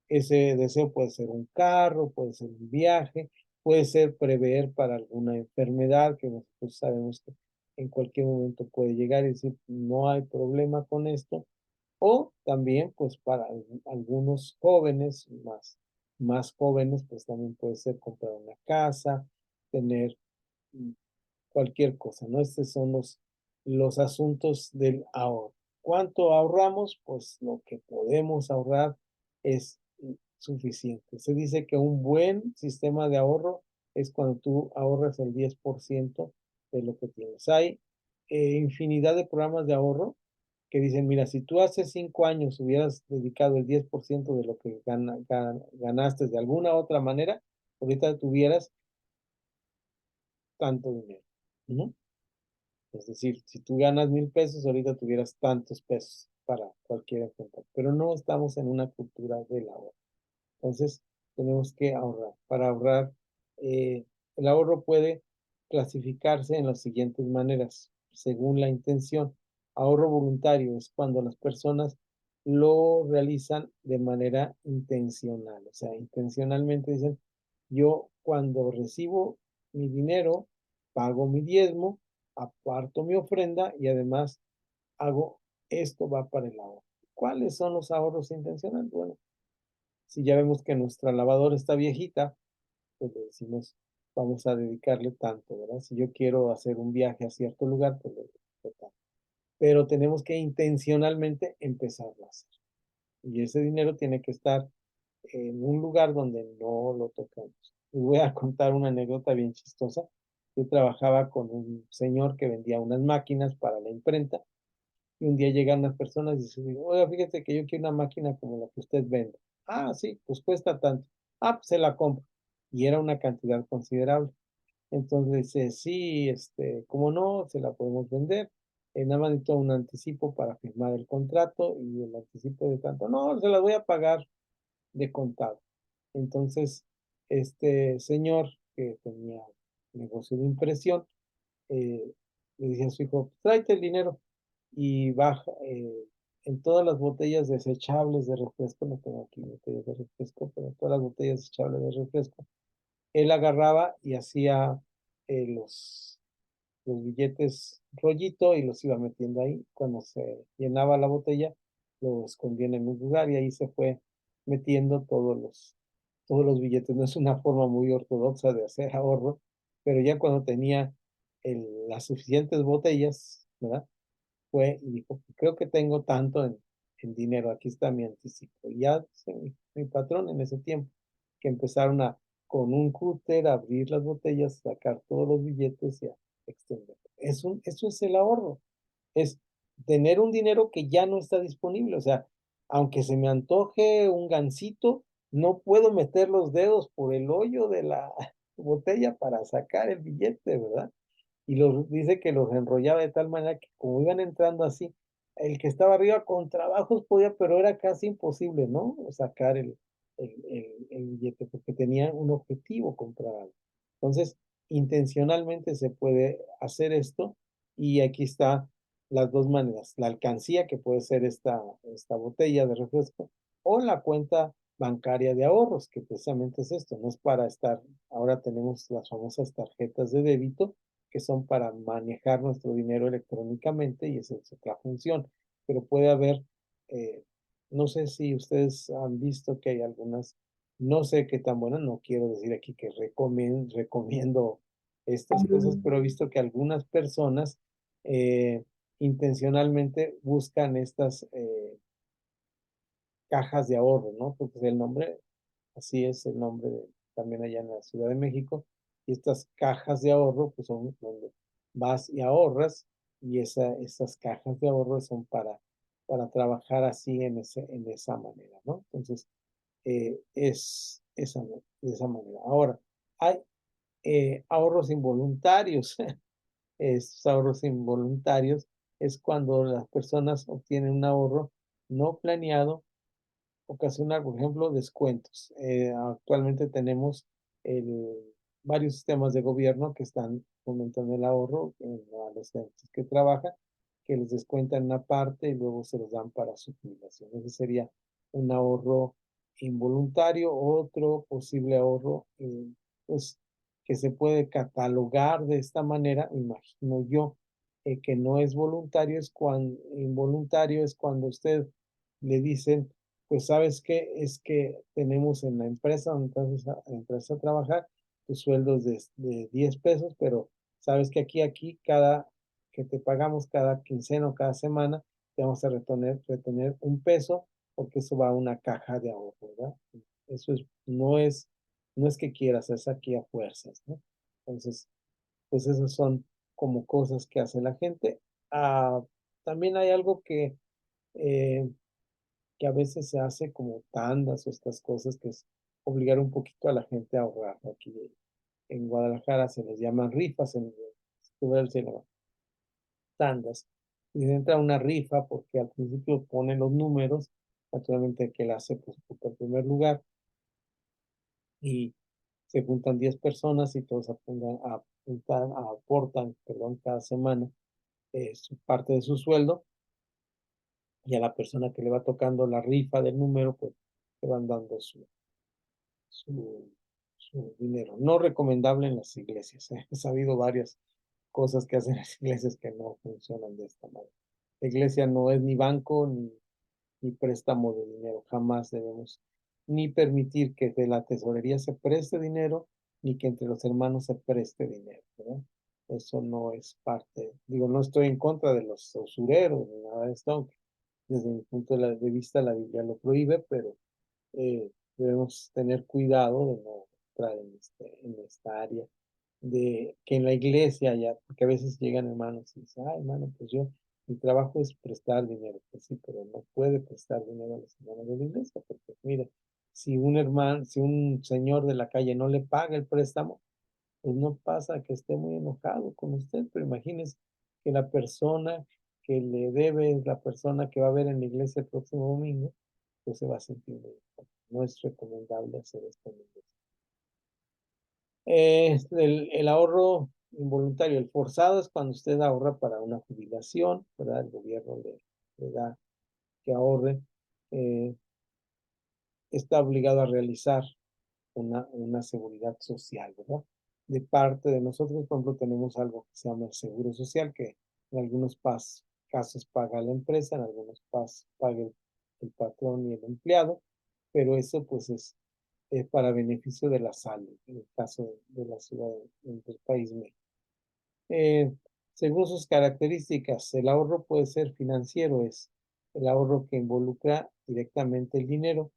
Ese deseo puede ser un carro, puede ser un viaje, puede ser prever para alguna enfermedad que nosotros sabemos que en cualquier momento puede llegar y decir, no hay problema con esto. O también, pues para algunos jóvenes, más jóvenes, pues también puede ser comprar una casa, tener cualquier cosa, ¿no? Estos son los asuntos del ahorro. ¿Cuánto ahorramos? Pues lo que podemos ahorrar es suficiente. Se dice que un buen sistema de ahorro es cuando tú ahorras el 10% de lo que tienes. Hay infinidad de programas de ahorro que dicen, mira, si tú hace 5 años hubieras dedicado el 10% de lo que ganaste de alguna otra manera, ahorita tuvieras tanto dinero. Ujú. Es decir, si tú ganas 1,000 pesos, ahorita tuvieras tantos pesos para cualquier enfermedad. Pero no estamos en una cultura del ahorro. Entonces, tenemos que ahorrar. Para ahorrar, el ahorro puede clasificarse en las siguientes maneras, según la intención. Ahorro voluntario es cuando las personas lo realizan de manera intencional. O sea, intencionalmente dicen, yo cuando recibo mi dinero, pago mi diezmo, aparto mi ofrenda y además hago esto va para el ahorro. ¿Cuáles son los ahorros intencionales? Bueno, si ya vemos que nuestra lavadora está viejita, pues le decimos, vamos a dedicarle tanto, ¿verdad? Si yo quiero hacer un viaje a cierto lugar, pues le dedico tanto. Pero tenemos que intencionalmente empezarlo a hacer. Y ese dinero tiene que estar en un lugar donde no lo tocamos. Les voy a contar una anécdota bien chistosa. Yo trabajaba con un señor que vendía unas máquinas para la imprenta y un día llegan unas personas y dicen, oiga, fíjate que yo quiero una máquina como la que usted vende. Ah, sí, pues cuesta tanto. Ah, pues se la compro. Y era una cantidad considerable. Entonces dice, sí, como no, se la podemos vender. Nada más necesito un anticipo para firmar el contrato y el anticipo de tanto. No, se las voy a pagar de contado. Entonces, este señor que tenía negocio de impresión, le dije a su hijo, tráete el dinero y baja en todas las botellas desechables de refresco, no tengo aquí botellas de refresco, pero todas las botellas desechables de refresco, él agarraba y hacía los billetes rollito y los iba metiendo ahí. Cuando se llenaba la botella, lo escondía en un lugar y ahí se fue metiendo todos los billetes. No es una forma muy ortodoxa de hacer ahorro, pero ya cuando tenía las suficientes botellas, ¿verdad? Fue y dijo, creo que tengo tanto en dinero, aquí está mi anticipo. Y ya mi patrón en ese tiempo, que empezaron con un cúter, a abrir las botellas, sacar todos los billetes y a extender. Eso es el ahorro, es tener un dinero que ya no está disponible. O sea, aunque se me antoje un gansito, no puedo meter los dedos por el hoyo de la botella para sacar el billete, ¿verdad? Y dice que los enrollaba de tal manera que como iban entrando así, el que estaba arriba con trabajos podía, pero era casi imposible, ¿no? Sacar el billete porque tenía un objetivo, comprar algo. Entonces, intencionalmente se puede hacer esto y aquí está las dos maneras. La alcancía, que puede ser esta botella de refresco, o la cuenta bancaria de ahorros, que precisamente es esto, no es para estar, ahora tenemos las famosas tarjetas de débito, que son para manejar nuestro dinero electrónicamente y esa es otra función. Pero puede haber, eh, no sé si ustedes han visto que hay algunas, no sé qué tan buenas, no quiero decir aquí que recomiendo estas cosas, pero he visto que algunas personas intencionalmente buscan estas cajas de ahorro, ¿no? Porque es el nombre, así es el nombre también allá en la Ciudad de México. Y estas cajas de ahorro, pues son donde vas y ahorras, y esas cajas de ahorro son para trabajar así en esa manera, ¿no? Entonces, es de esa manera. Ahora, hay ahorros involuntarios. Estos ahorros involuntarios es cuando las personas obtienen un ahorro no planeado, ocasionar, por ejemplo, descuentos. Actualmente tenemos el- varios sistemas de gobierno que están fomentando el ahorro a los gentes que trabajan, que les descuentan una parte y luego se los dan para su jubilación. Ese sería un ahorro involuntario. Otro posible ahorro, pues, que se puede catalogar de esta manera, imagino yo, que no es voluntario, involuntario es cuando usted le dicen, pues sabes qué, es que tenemos en la empresa donde entras a trabajar, tus sueldos de 10 pesos, pero sabes que aquí, cada que te pagamos cada quincena o cada semana, te vamos a retener 1 peso, porque eso va a una caja de ahorro, ¿verdad? Eso no es que quieras, es aquí a fuerzas, ¿no? Entonces, pues esas son como cosas que hace la gente. también hay algo que a veces se hace como tandas o estas cosas, que es obligar un poquito a la gente a ahorrar. Aquí en Guadalajara se les llaman rifas, en Escobedo se llaman tandas. Y se entra una rifa porque al principio pone los números, naturalmente que la hace pues, por primer lugar, y se juntan 10 personas y todos aportan, perdón, cada semana su parte de su sueldo, y a la persona que le va tocando la rifa del número, pues le van dando su, su dinero. No recomendable en las iglesias. He sabido varias cosas que hacen las iglesias que no funcionan de esta manera. La iglesia no es ni banco ni préstamo de dinero. Jamás debemos ni permitir que de la tesorería se preste dinero, ni que entre los hermanos se preste dinero, ¿verdad? Eso no es parte, digo, no estoy en contra de los usureros ni nada de esto, aunque desde mi punto de vista la Biblia lo prohíbe, pero debemos tener cuidado de no entrar en esta área, de que en la iglesia ya, porque a veces llegan hermanos y dicen, hermano, pues mi trabajo es prestar dinero. Pues sí, pero no puede prestar dinero a los hermanos de la iglesia, porque mire, si un señor de la calle no le paga el préstamo, pues no pasa que esté muy enojado con usted, pero imagínese que la persona que le debe es la persona que va a ver en la iglesia el próximo domingo, pues se va a sentir muy enojado. No es recomendable hacer esto en la iglesia. El ahorro involuntario, el forzado es cuando usted ahorra para una jubilación, ¿verdad? El gobierno le da que ahorre. Está obligado a realizar una seguridad social, ¿verdad? De parte de nosotros, por ejemplo, tenemos algo que se llama el seguro social, que en algunos casos paga la empresa, en algunos paga el patrón y el empleado, pero eso pues es para beneficio de la salud, en el caso de la ciudad del país México. Según sus características, el ahorro puede ser financiero, es el ahorro que involucra directamente el dinero,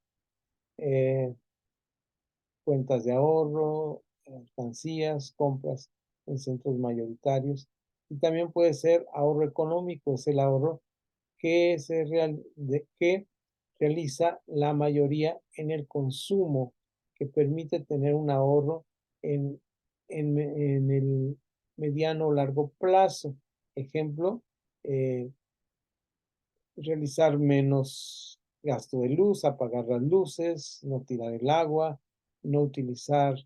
cuentas de ahorro, alcancías, compras en centros mayoritarios. Y también puede ser ahorro económico, es el ahorro que que realiza la mayoría en el consumo, que permite tener un ahorro en el mediano o largo plazo. Ejemplo, realizar menos gasto de luz, apagar las luces, no tirar el agua, no utilizar,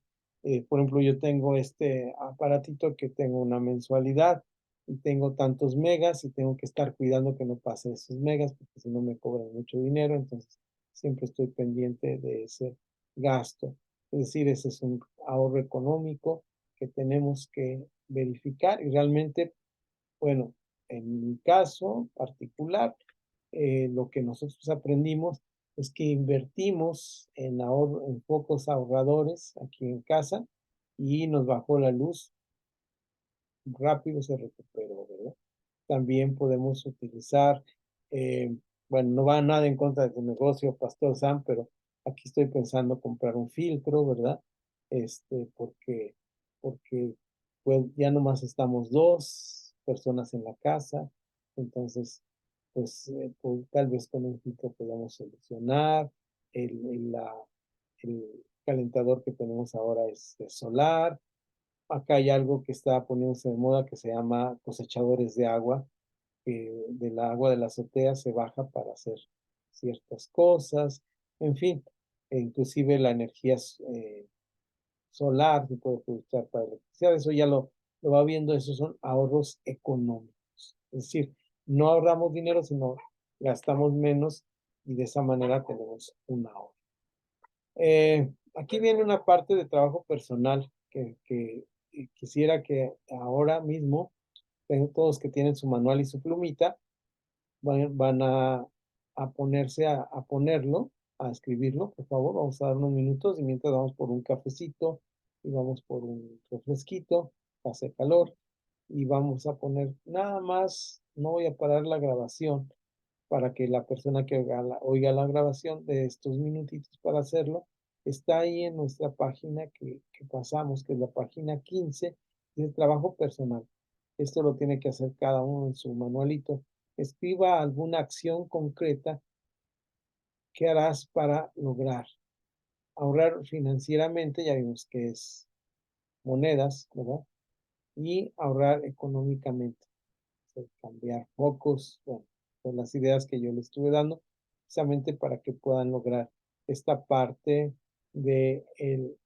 por ejemplo, yo tengo este aparatito que tengo una mensualidad y tengo tantos megas y tengo que estar cuidando que no pase esos megas porque si no me cobran mucho dinero, entonces siempre estoy pendiente de ese gasto. Es decir, ese es un ahorro económico que tenemos que verificar y realmente, bueno, en mi caso particular, lo que nosotros aprendimos es que invertimos en focos ahorradores aquí en casa y nos bajó la luz, rápido se recuperó, ¿verdad? También podemos utilizar, eh, bueno, no va nada en contra de tu negocio, Pastor Sam, pero aquí estoy pensando comprar un filtro, ¿verdad? Porque pues ya nomás estamos 2 personas en la casa, entonces pues, tal vez con un filtro podamos solucionar. El calentador que tenemos ahora es de solar. Acá hay algo que está poniéndose de moda que se llama cosechadores de agua, que del agua de la azotea se baja para hacer ciertas cosas. En fin, inclusive la energía solar se puede utilizar para electricidad. Eso ya lo va viendo, esos son ahorros económicos. Es decir, no ahorramos dinero, sino gastamos menos y de esa manera tenemos un ahorro. Aquí viene una parte de trabajo personal que quisiera que ahora mismo, todos que tienen su manual y su plumita, van a ponerse a ponerlo, a escribirlo, por favor. Vamos a dar unos minutos y mientras vamos por un cafecito y vamos por un refresquito, hace calor, y vamos a poner nada más, no voy a parar la grabación para que la persona que oiga la grabación de estos minutitos para hacerlo, está ahí en nuestra página que pasamos, que es la página 15 de trabajo personal. Esto lo tiene que hacer cada uno en su manualito. escriba alguna acción concreta que harás para lograr ahorrar financieramente, ya vimos que es monedas, ¿verdad? Y ahorrar económicamente, o sea, cambiar focos, bueno, son las ideas que yo les estuve dando, precisamente para que puedan lograr esta parte de el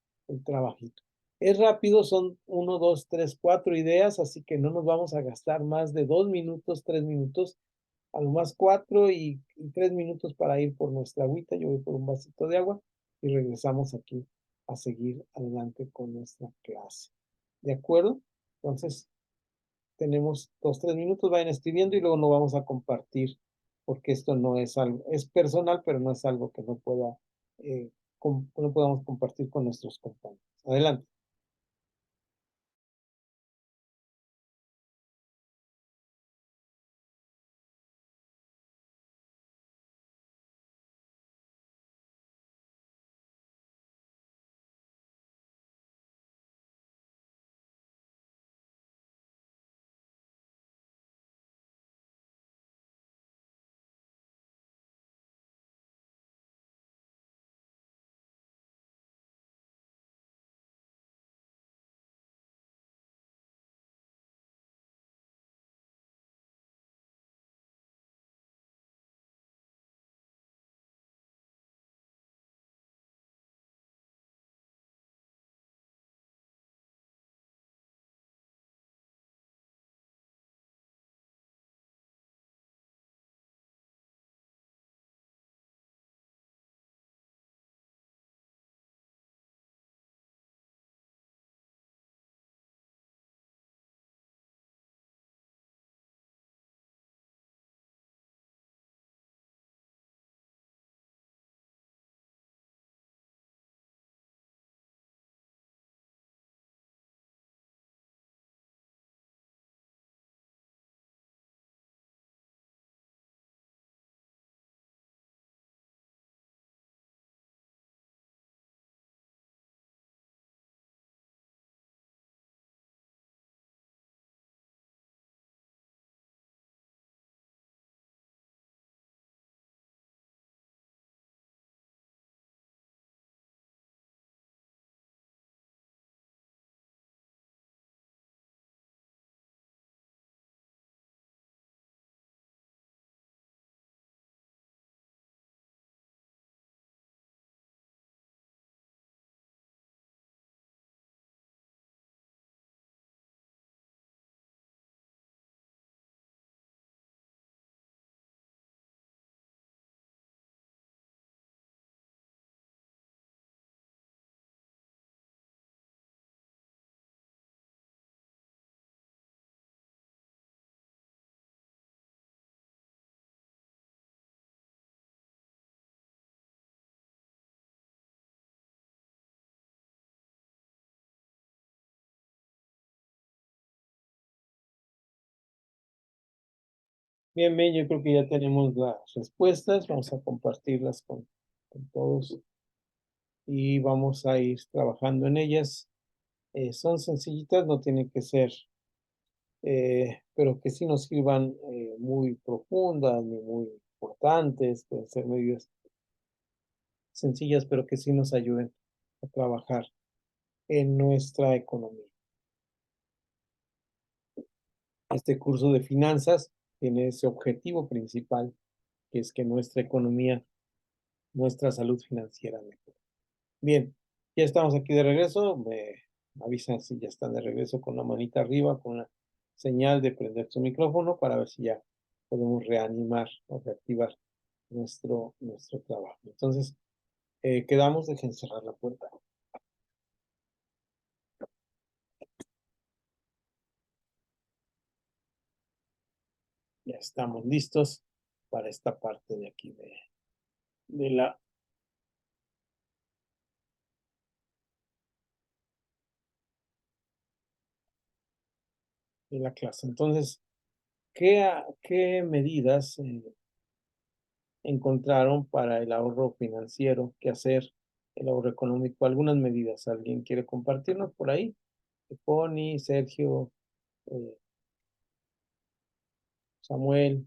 trabajito. Es rápido, son 1, 2, 3, 4 ideas, así que no nos vamos a gastar más de 2 minutos, 3 minutos, a lo más 4 y 3 minutos para ir por nuestra agüita. Yo voy por un vasito de agua y regresamos aquí a seguir adelante con nuestra clase. ¿De acuerdo? Entonces, tenemos 2, 3 minutos, vayan escribiendo y luego no vamos a compartir, porque esto no es algo, es personal, pero no es algo que no pueda, no podamos compartir con nuestros compañeros. Adelante. Bien, bien, yo creo que ya tenemos las respuestas. Vamos a compartirlas con todos y vamos a ir trabajando en ellas. Son sencillitas, no tienen que ser, pero que sí nos sirvan muy profundas ni muy importantes. Pueden ser medidas sencillas, pero que sí nos ayuden a trabajar en nuestra economía. Este curso de finanzas tiene ese objetivo principal, que es que nuestra economía, nuestra salud financiera mejore. Bien, ya estamos aquí de regreso. Me avisan si ya están de regreso con la manita arriba, con la señal de prender su micrófono para ver si ya podemos reanimar o reactivar nuestro trabajo. Entonces, quedamos, dejen cerrar la puerta. Ya estamos listos para esta parte de aquí de la clase. Entonces, ¿qué medidas encontraron para el ahorro financiero? ¿Qué hacer? El ahorro económico. Algunas medidas. ¿Alguien quiere compartirnos por ahí? Pony, Sergio, eh, Samuel.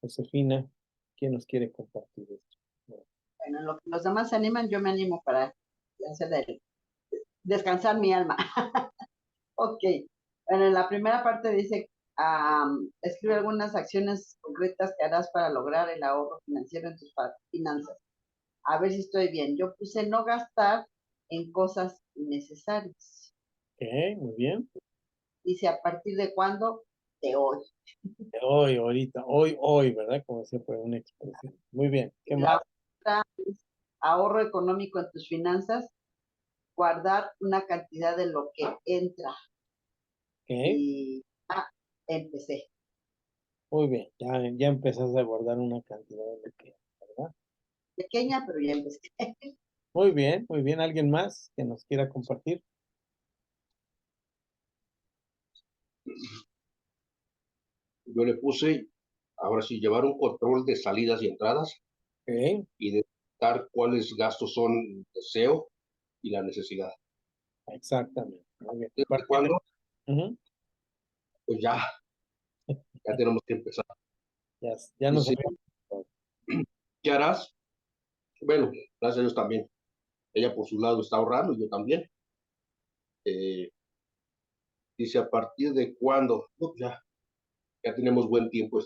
Josefina, ¿quién nos quiere compartir esto? Bueno, en lo que los demás se animan, yo me animo para descansar mi alma. Ok. Bueno, en la primera parte dice, escribe algunas acciones concretas que harás para lograr el ahorro financiero en tus finanzas. A ver si estoy bien. Yo puse no gastar en cosas innecesarias. Ok, muy bien. Dice, ¿a partir de cuándo? De hoy. Hoy, ahorita, hoy, ¿verdad? Como siempre, una expresión. Muy bien. ¿Qué más? La otra es ahorro económico en tus finanzas, guardar una cantidad de lo que entra. Ok, Y empecé. muy bien. Ya empezaste a guardar una cantidad de lo que, ¿verdad? Pequeña, pero ya empecé. Muy bien, muy bien. ¿Alguien más que nos quiera compartir? Yo le puse, ahora sí, llevar un control de salidas y entradas Ok, y detectar cuáles gastos son deseo y la necesidad. exactamente. Muy bien. ¿Desde cuándo? Ujú, Pues ya tenemos que empezar. ya nos Dice, habíamos. ¿qué harás? Bueno, gracias a Dios también. Ella por su lado está ahorrando y yo también. Eh, dice, ¿a partir de cuándo? No, ya tenemos buen tiempo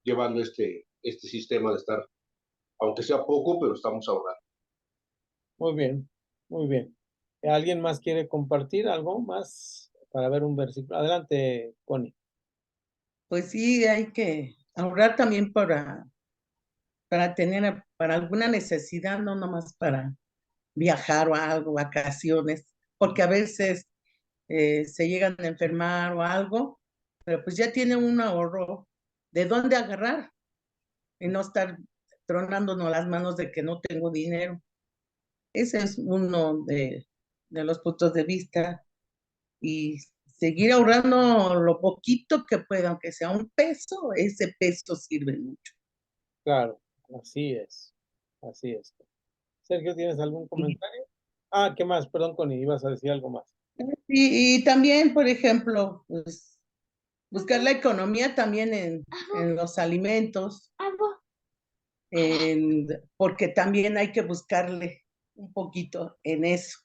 llevando este sistema de estar, aunque sea poco, pero estamos ahorrando. Muy bien, muy bien. ¿Alguien más quiere compartir algo más para ver un versículo? Adelante, Connie. Pues sí, hay que ahorrar también para tener, para alguna necesidad, no nomás para viajar o algo, vacaciones, porque a veces se llegan a enfermar o algo, pero pues ya tiene un ahorro de dónde agarrar y no estar tronándonos las manos de que no tengo dinero. Ese es uno de los puntos de vista y seguir ahorrando lo poquito que pueda, aunque sea un peso, ese peso sirve mucho. Claro, así es. Así es. Sergio, ¿tienes algún Y, comentario? Ah, ¿qué más? Perdón, Connie, ibas a decir algo más. y también, por ejemplo, pues, buscar la economía también en los alimentos, en, porque también hay que buscarle un poquito en eso.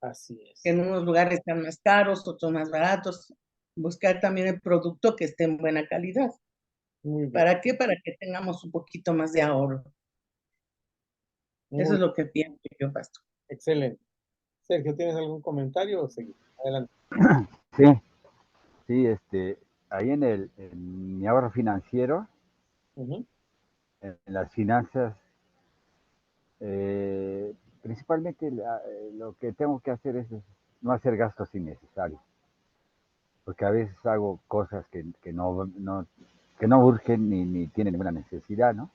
Así es. En unos lugares están más caros, otros más baratos. Buscar también el producto que esté en buena calidad. Muy bien. ¿Para qué? Para que tengamos un poquito más de ahorro. Eso Muy es lo que pienso yo, Pastor. excelente. Sergio, ¿tienes algún comentario o seguir? Adelante. Sí, sí, ahí en mi ahorro financiero, Ujú, en las finanzas, principalmente lo que tengo que hacer es no hacer gastos innecesarios, porque a veces hago cosas que no urgen ni tienen ninguna necesidad, ¿no?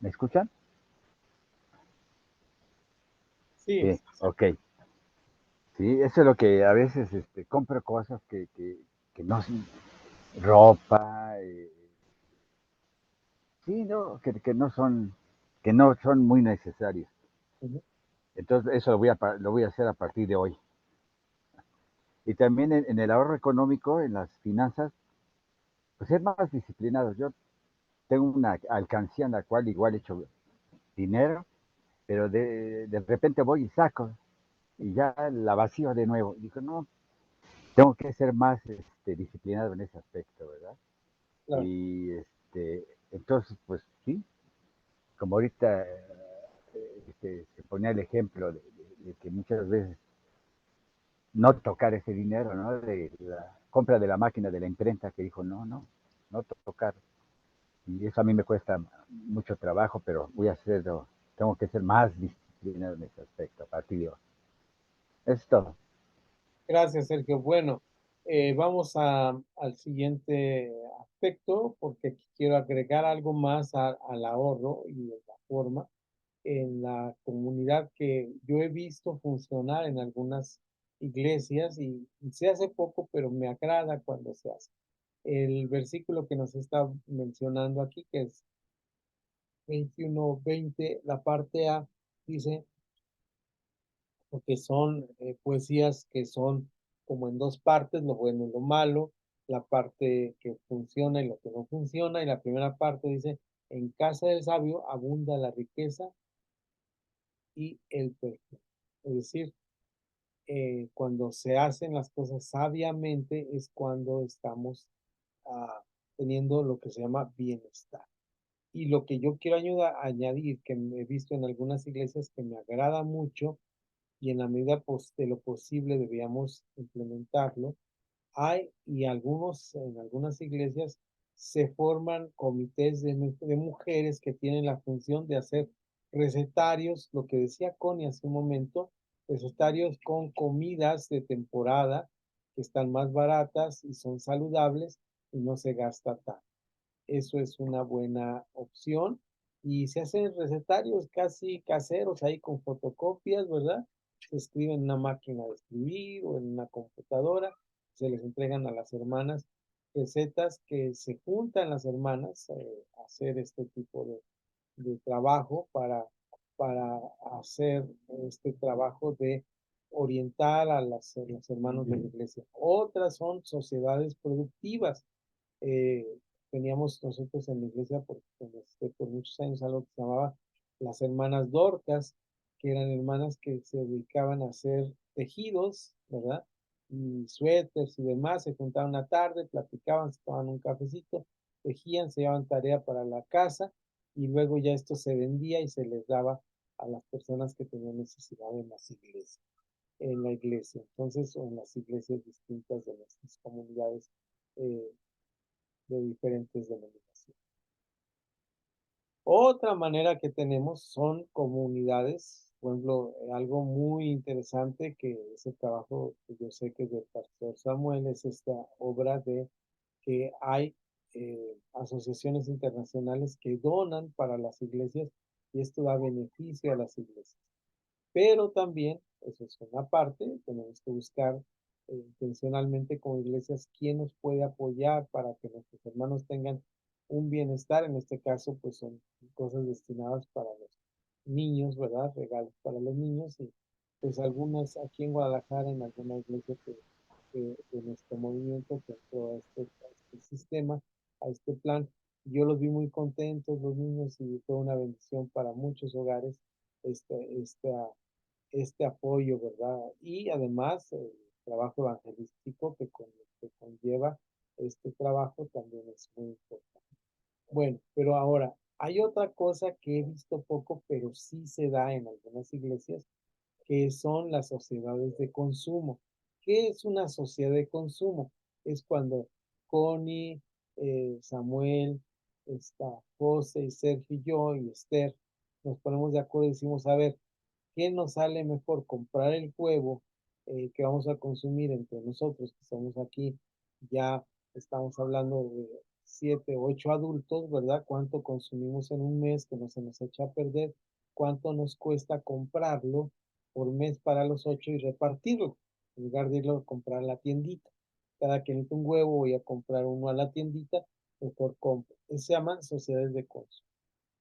¿Me escuchan? sí, Sí, ok. Sí, eso es lo que a veces compro cosas que no son ropa, sí, no, que no son muy necesarios. ujú, Entonces, eso lo voy a hacer a partir de hoy. Y también en el ahorro económico, en las finanzas, pues ser más disciplinados. Yo tengo una alcancía en la cual igual echo dinero, pero de repente voy y saco y ya la vacío de nuevo. Digo, no, tengo que ser más disciplinado en ese aspecto, ¿verdad? claro. Y entonces, pues sí, como ahorita se ponía el ejemplo de que muchas veces no tocar ese dinero, ¿no? De la compra de la máquina de la imprenta que dijo, no tocar. Y eso a mí me cuesta mucho trabajo, pero voy a hacerlo, tengo que ser más disciplinado en ese aspecto a partir de hoy. Eso es todo. Gracias, Sergio. Bueno, vamos al siguiente aspecto porque aquí quiero agregar algo más al ahorro y de la forma en la comunidad que yo he visto funcionar en algunas iglesias y se hace poco, pero me agrada cuando se hace. El versículo que nos está mencionando aquí, que es 21:20, la parte A, dice, porque son poesías que son como en dos partes, lo bueno y lo malo, la parte que funciona y lo que no funciona, y la primera parte dice, en casa del sabio abunda la riqueza y el perfume. Es decir, cuando se hacen las cosas sabiamente es cuando estamos teniendo lo que se llama bienestar. Y lo que yo quiero añadir, que he visto en algunas iglesias que me agrada mucho y en la medida de lo posible debíamos implementarlo, en algunas iglesias se forman comités de mujeres que tienen la función de hacer recetarios, lo que decía Connie hace un momento, recetarios con comidas de temporada que están más baratas y son saludables y no se gasta tanto. Eso es una buena opción. Y se hacen recetarios casi caseros ahí con fotocopias, ¿verdad? Se escribe en una máquina de escribir o en una computadora. Se les entregan a las hermanas recetas que se juntan las hermanas a hacer este tipo de trabajo para hacer este trabajo de orientar a los hermanos de la iglesia. Otras son sociedades productivas. eh, Teníamos nosotros en la iglesia por muchos años algo que se llamaba las hermanas Dorcas, que eran hermanas que se dedicaban a hacer tejidos, ¿verdad? Y suéteres y demás, se juntaban una tarde, platicaban, se tomaban un cafecito, tejían, se llevaban tarea para la casa y luego ya esto se vendía y se les daba a las personas que tenían necesidad en las iglesias, en la iglesia, entonces, o en las iglesias distintas de nuestras comunidades eh, de diferentes denominaciones. Otra manera que tenemos son comunidades, por ejemplo, algo muy interesante que es el trabajo que yo sé que es del pastor Samuel, es esta obra de que hay asociaciones internacionales que donan para las iglesias y esto da beneficio a las iglesias. Pero también, eso es una parte, tenemos que buscar intencionalmente como iglesias quién nos puede apoyar para que nuestros hermanos tengan un bienestar. En este caso, pues son cosas destinadas para los niños, ¿verdad? Regalos para los niños y pues algunas aquí en Guadalajara, en alguna iglesia de nuestro movimiento que entró a este sistema, a este plan. Yo los vi muy contentos, los niños, y fue una bendición para muchos hogares este apoyo, ¿verdad? Y además el trabajo evangelístico que conlleva este trabajo también es muy importante. Bueno, pero ahora hay otra cosa que he visto poco, pero sí se da en algunas iglesias, que son las sociedades de consumo. ¿Qué es una sociedad de consumo? Es cuando Connie, Samuel, José, Sergio y yo y Esther nos ponemos de acuerdo y decimos, a ver, ¿qué nos sale mejor? Comprar el huevo que vamos a consumir entre nosotros, que estamos aquí, ya estamos hablando de 7, 8 adultos, ¿verdad? ¿Cuánto consumimos en un mes que no se nos echa a perder? ¿Cuánto nos cuesta comprarlo por mes para los 8 y repartirlo? En lugar de irlo a comprar a la tiendita. Cada que necesita un huevo voy a comprar uno a la tiendita, mejor compro. Se llaman sociedades de consumo.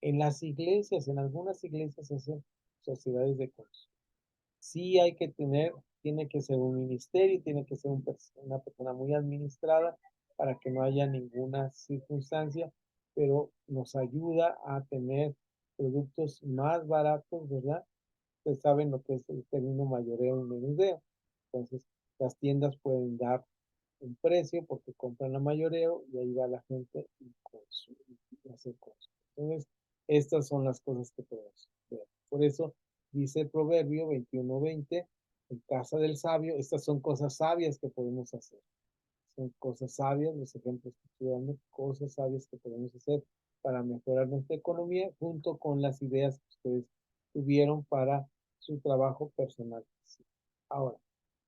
En las iglesias, en algunas iglesias se hacen sociedades de consumo. Sí hay que tiene que ser un ministerio, tiene que ser una persona muy administrada para que no haya ninguna circunstancia, pero nos ayuda a tener productos más baratos, ¿verdad? Ustedes saben lo que es el término mayoreo y menudeo. Entonces, las tiendas pueden dar un precio porque compran a mayoreo y ahí va la gente y hace consumo. Entonces, estas son las cosas que podemos ver. Por eso dice el Proverbio 21:20, en casa del sabio, estas son cosas sabias que podemos hacer. Son cosas sabias, los ejemplos que estoy dando, cosas sabias que podemos hacer para mejorar nuestra economía junto con las ideas que ustedes tuvieron para su trabajo personal. Ahora,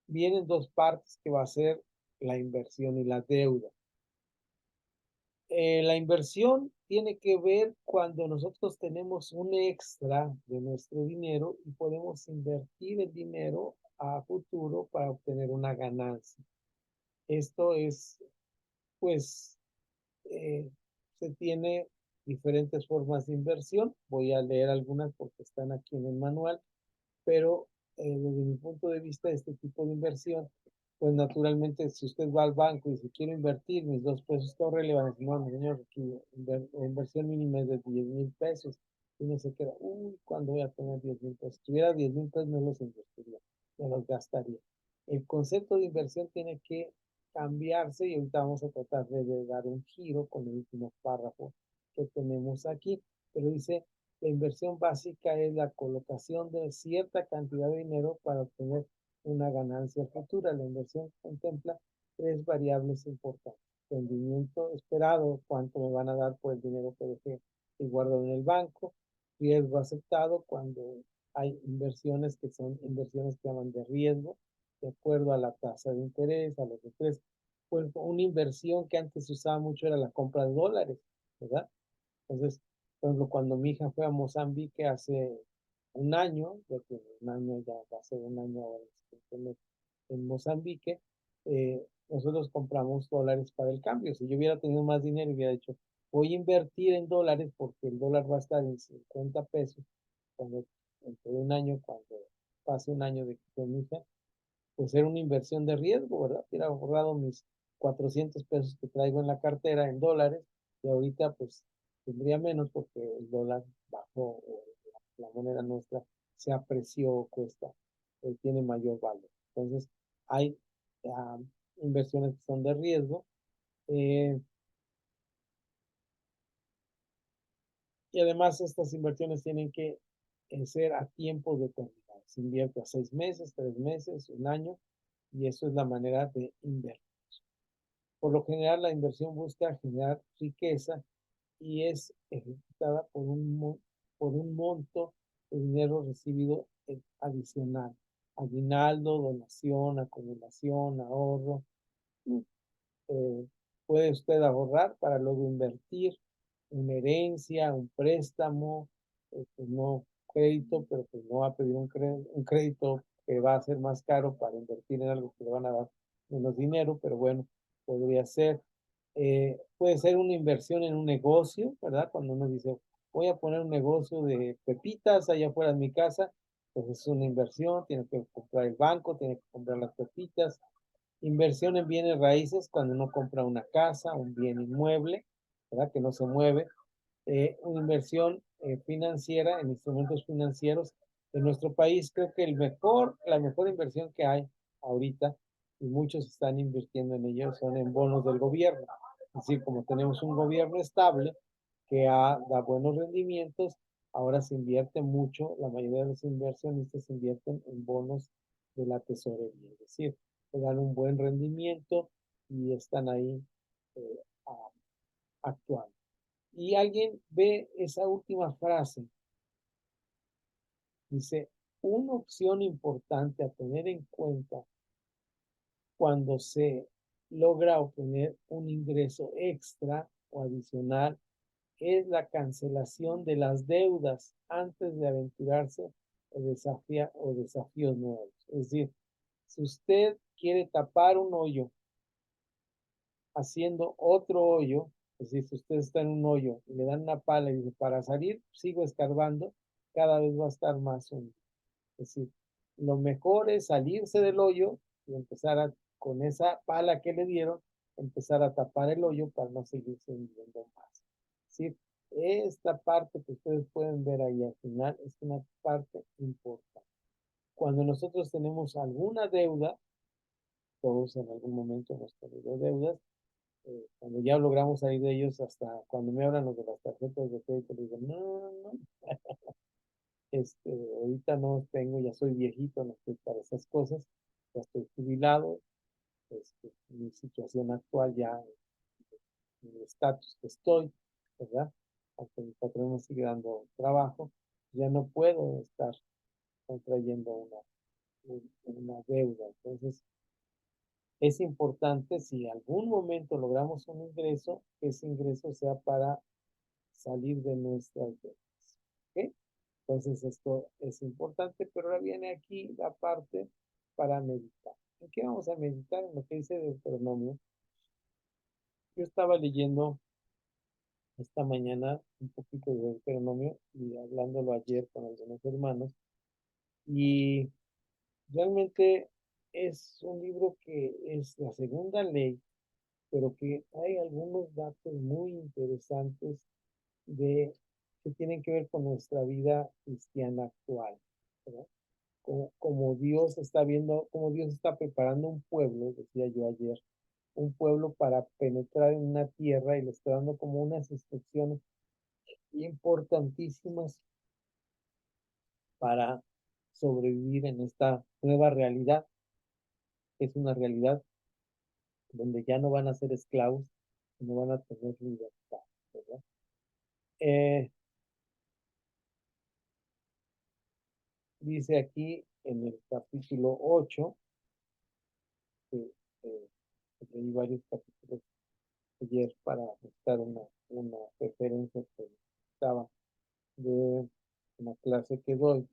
vienen dos partes que va a ser la inversión y la deuda. La inversión tiene que ver cuando nosotros tenemos un extra de nuestro dinero y podemos invertir el dinero a futuro para obtener una ganancia. Esto es, pues, se tiene diferentes formas de inversión. Voy a leer algunas porque están aquí en el manual, pero desde mi punto de vista, este tipo de inversión pues naturalmente si usted va al banco y dice, quiero invertir mis 2 pesos que ahorré, le van a decir, no, señor, aquí la inversión mínima es de 10,000 pesos. Y uno se queda, uy, ¿cuándo voy a tener 10,000 pesos? Si tuviera 10,000 pesos no los invertiría, no los gastaría. El concepto de inversión tiene que cambiarse y ahorita vamos a tratar de dar un giro con el último párrafo que tenemos aquí. Pero dice, la inversión básica es la colocación de cierta cantidad de dinero para obtener una ganancia futura. La inversión contempla 3 variables importantes. Rendimiento esperado, cuánto me van a dar por el dinero que dejé y guardo en el banco. Riesgo aceptado, cuando hay inversiones que son inversiones que llaman de riesgo, de acuerdo a la tasa de interés, a los intereses. Pues una inversión que antes se usaba mucho era la compra de dólares, ¿verdad? Entonces, por ejemplo, cuando mi hija fue a Mozambique hace un año, ya tiene un año, ya va a ser un año ahora en Mozambique, nosotros compramos dólares para el cambio. Si yo hubiera tenido más dinero, hubiera dicho, voy a invertir en dólares porque el dólar va a estar en 50 pesos cuando, dentro de un año, cuando pase un año de que fue mi hija, pues era una inversión de riesgo, ¿verdad? Hubiera ahorrado mis 400 pesos que traigo en la cartera en dólares y ahorita pues tendría menos porque el dólar bajó o la moneda nuestra se apreció, cuesta, tiene mayor valor. Entonces, hay inversiones que son de riesgo eh, y además estas inversiones tienen que ser a tiempos determinados. Se invierte a 6 meses, 3 meses, un año y eso es la manera de invertir. Por lo general, la inversión busca generar riqueza y es ejecutada por un monto de dinero recibido adicional. Aguinaldo, donación, acumulación, ahorro. eh, Puede usted ahorrar para luego invertir una herencia, un préstamo, pues no crédito, pero pues no va a pedir un crédito que va a ser más caro para invertir en algo que le van a dar menos dinero, pero bueno, podría ser. Puede ser una inversión en un negocio, ¿verdad? Cuando uno dice, voy a poner un negocio de pepitas allá afuera de mi casa, pues es una inversión, tiene que comprar el banco, tiene que comprar las pepitas. Inversión en bienes raíces, cuando uno compra una casa, un bien inmueble, ¿verdad? Que no se mueve. Una inversión financiera en instrumentos financieros. En nuestro país creo que la mejor inversión que hay ahorita, y muchos están invirtiendo en ello, son en bonos del gobierno. Es decir, como tenemos un gobierno estable que da buenos rendimientos, ahora se invierte mucho, la mayoría de los inversionistas invierten en bonos de la tesorería, es decir, que dan un buen rendimiento y están ahí eh, actuando. Y alguien ve esa última frase, dice, una opción importante a tener en cuenta cuando se logra obtener un ingreso extra o adicional es la cancelación de las deudas antes de aventurarse o desafíos nuevos. Es decir, si usted quiere tapar un hoyo haciendo otro hoyo, es decir, si usted está en un hoyo y le dan una pala y dice, para salir, sigo escarbando, cada vez va a estar más hondo. Es decir, lo mejor es salirse del hoyo y con esa pala que le dieron, empezar a tapar el hoyo para no seguirse hundiendo más. Es decir, esta parte que ustedes pueden ver ahí al final es una parte importante. Cuando nosotros tenemos alguna deuda, todos en algún momento hemos tenido deudas, cuando ya logramos salir de ellos, hasta cuando me hablan los de las tarjetas de crédito, les digo, no, no, ahorita no tengo, ya soy viejito, no estoy para esas cosas, ya estoy jubilado, mi situación actual ya, en el estatus que estoy, ¿verdad? Aunque mi patrón me sigue dando trabajo, ya no puedo estar contrayendo una deuda. Entonces, es importante si algún momento logramos un ingreso, que ese ingreso sea para salir de nuestras deudas. ¿Ok? Entonces esto es importante, pero ahora viene aquí la parte para meditar. ¿En qué vamos a meditar? En lo que dice Deuteronomio. Yo estaba leyendo esta mañana un poquito de Deuteronomio y hablándolo ayer con algunos hermanos y realmente es un libro que es la segunda ley, pero que hay algunos datos muy interesantes que tienen que ver con nuestra vida cristiana actual, ¿verdad? Como Dios está viendo, como Dios está preparando un pueblo, decía yo ayer, un pueblo para penetrar en una tierra y le está dando como unas instrucciones importantísimas para sobrevivir en esta nueva realidad, que es una realidad donde ya no van a ser esclavos, no van a tener libertad, ¿verdad? Dice aquí en el capítulo 8, que leí varios capítulos ayer para buscar una referencia que estaba de una clase que doy,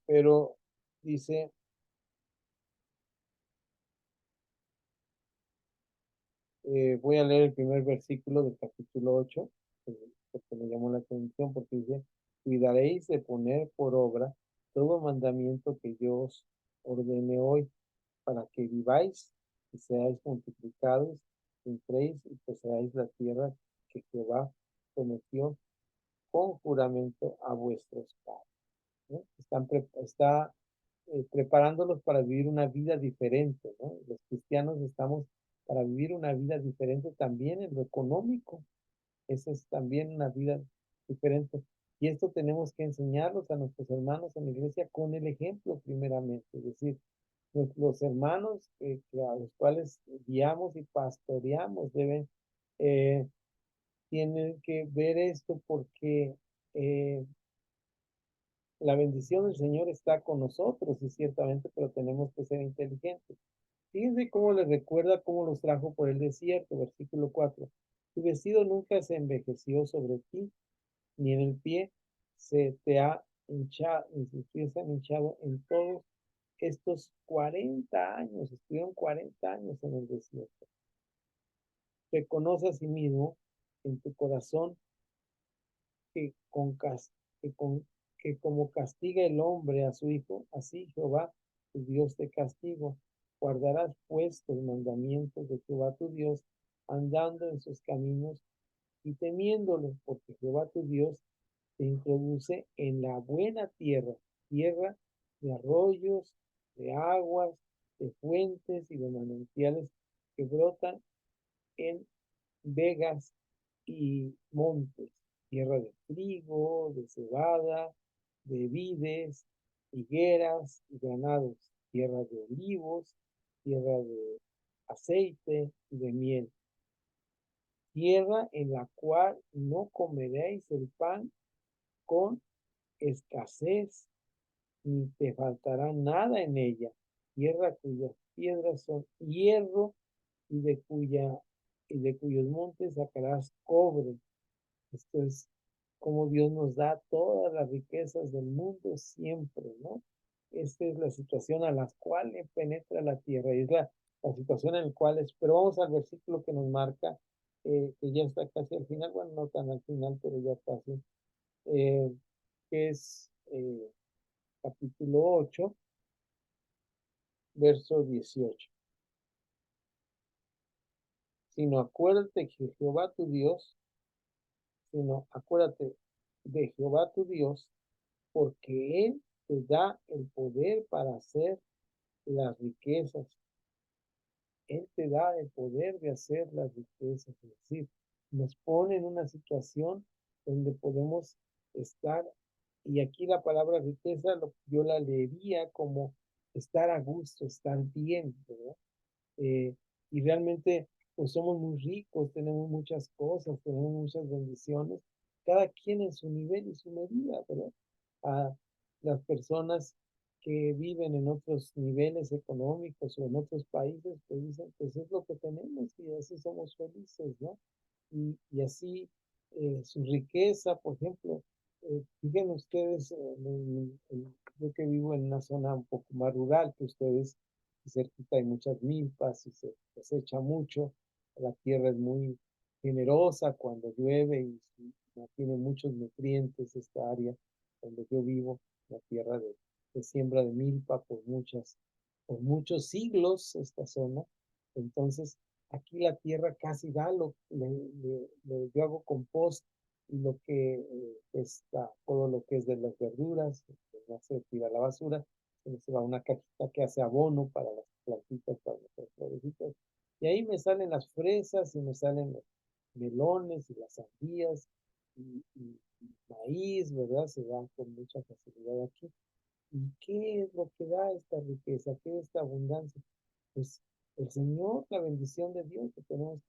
pero dice, voy a leer el primer versículo del capítulo 8, porque me llamó la atención, porque dice, cuidaréis de poner por obra todo mandamiento que yo os ordene hoy, para que viváis y seáis multiplicados, entréis y poseáis la tierra que Jehová prometió con juramento a vuestros padres, ¿no? Está preparándolos para vivir una vida diferente, ¿no? Los cristianos estamos para vivir una vida diferente también en lo económico. Esa es también una vida diferente. Y esto tenemos que enseñarlos a nuestros hermanos en la iglesia con el ejemplo primeramente. Es decir, los hermanos a los cuales guiamos y pastoreamos eh, tienen que ver esto porque eh, la bendición del Señor está con nosotros, y ciertamente, pero tenemos que ser inteligentes. Fíjense cómo les recuerda cómo los trajo por el desierto, versículo 4. Tu vestido nunca se envejeció sobre ti, ni en el pie se te ha hinchado, ni sus pies se han hinchado en todos estos 40 años. Estuvieron 40 años en el desierto. Reconoce a sí mismo en tu corazón que, con, que, con, que como castiga el hombre a su hijo, así Jehová tu Dios te castiga. Guardarás pues los mandamientos de Jehová tu Dios, andando en sus caminos y temiéndolo, porque Jehová tu Dios te introduce en la buena tierra, tierra de arroyos, de aguas, de fuentes y de manantiales que brotan en vegas y montes, tierra de trigo, de cebada, de vides, higueras y granados, tierra de olivos, tierra de aceite y de miel, tierra en la cual no comeréis el pan con escasez, ni te faltará nada en ella, tierra cuyas piedras son hierro y de cuyos montes sacarás cobre. Esto es como Dios nos da todas las riquezas del mundo siempre, ¿no? Esta es la situación a la cual le penetra la tierra, y es la situación en la cual es. Pero vamos al versículo que nos marca, que ya está casi al final, bueno, no tan al final, pero ya casi, eh, que es capítulo 8, verso 18. Sino acuérdate que Jehová tu Dios, sino acuérdate de Jehová tu Dios, porque Él te da el poder para hacer las riquezas. Él te da el poder de hacer las riquezas. Es decir, nos pone en una situación donde podemos estar, y aquí la palabra riqueza yo la leería como estar a gusto, estar bien, ¿verdad? Eh, y realmente pues somos muy ricos, tenemos muchas cosas, tenemos muchas bendiciones, cada quien en su nivel y su medida, ¿verdad? A las personas que viven en otros niveles económicos o en otros países, pues dicen, pues es lo que tenemos y así somos felices, ¿no? Y así su riqueza, por ejemplo, fíjense ustedes, yo que vivo en una zona un poco más rural que ustedes, cerquita hay muchas milpas y se cosecha mucho, la tierra es muy generosa cuando llueve y tiene muchos nutrientes esta área donde yo vivo, la tierra de siembra de milpa por por muchos siglos esta zona. Entonces, aquí la tierra casi da yo hago compost y lo que está, todo lo que es de las verduras, no se tira a la basura, se va a una cajita que hace abono para las plantitas, para las florecitas. Y ahí me salen las fresas y me salen los melones y las sandías y maíz, ¿verdad? Se dan con mucha facilidad aquí. ¿Y qué es lo que da esta riqueza? ¿Qué es esta abundancia? Pues el Señor, la bendición de Dios, que tenemos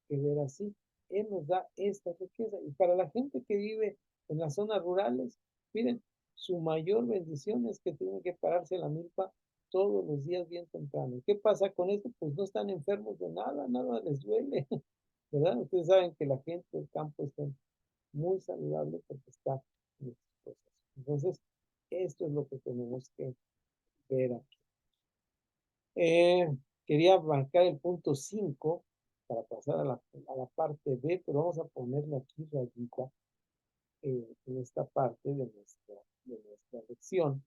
que ver así. Él nos da esta riqueza. Y para la gente que vive en las zonas rurales, miren, su mayor bendición es que tienen que pararse en la milpa todos los días bien temprano. ¿Qué pasa con esto? Pues no están enfermos de nada, nada les duele, ¿verdad? Ustedes saben que la gente del campo está muy saludable porque está en estas cosas. Entonces, esto es lo que tenemos que ver aquí. Quería marcar el punto 5 para pasar a la parte B, pero vamos a ponerle aquí rayita en esta parte de nuestra lección,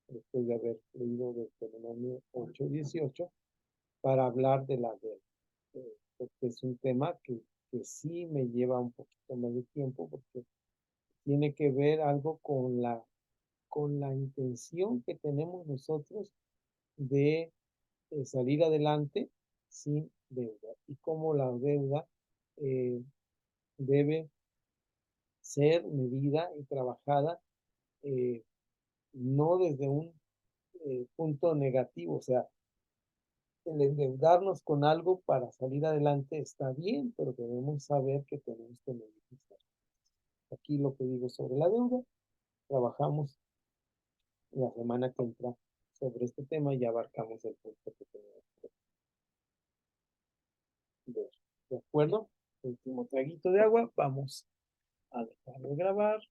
después de haber leído Deuteronomio 8:18, para hablar de la deuda, porque es un tema que sí me lleva un poquito más de tiempo, porque tiene que ver algo con la intención que tenemos nosotros de salir adelante sin deuda y cómo la deuda eh, debe ser medida y trabajada no desde un punto negativo, o sea, el endeudarnos con algo para salir adelante está bien, pero debemos saber que tenemos que meditar. Aquí lo que digo sobre la deuda, trabajamos la semana que entra sobre este tema y abarcamos el punto que tenemos que ver. ¿De acuerdo? Último traguito de agua, vamos a dejar de grabar.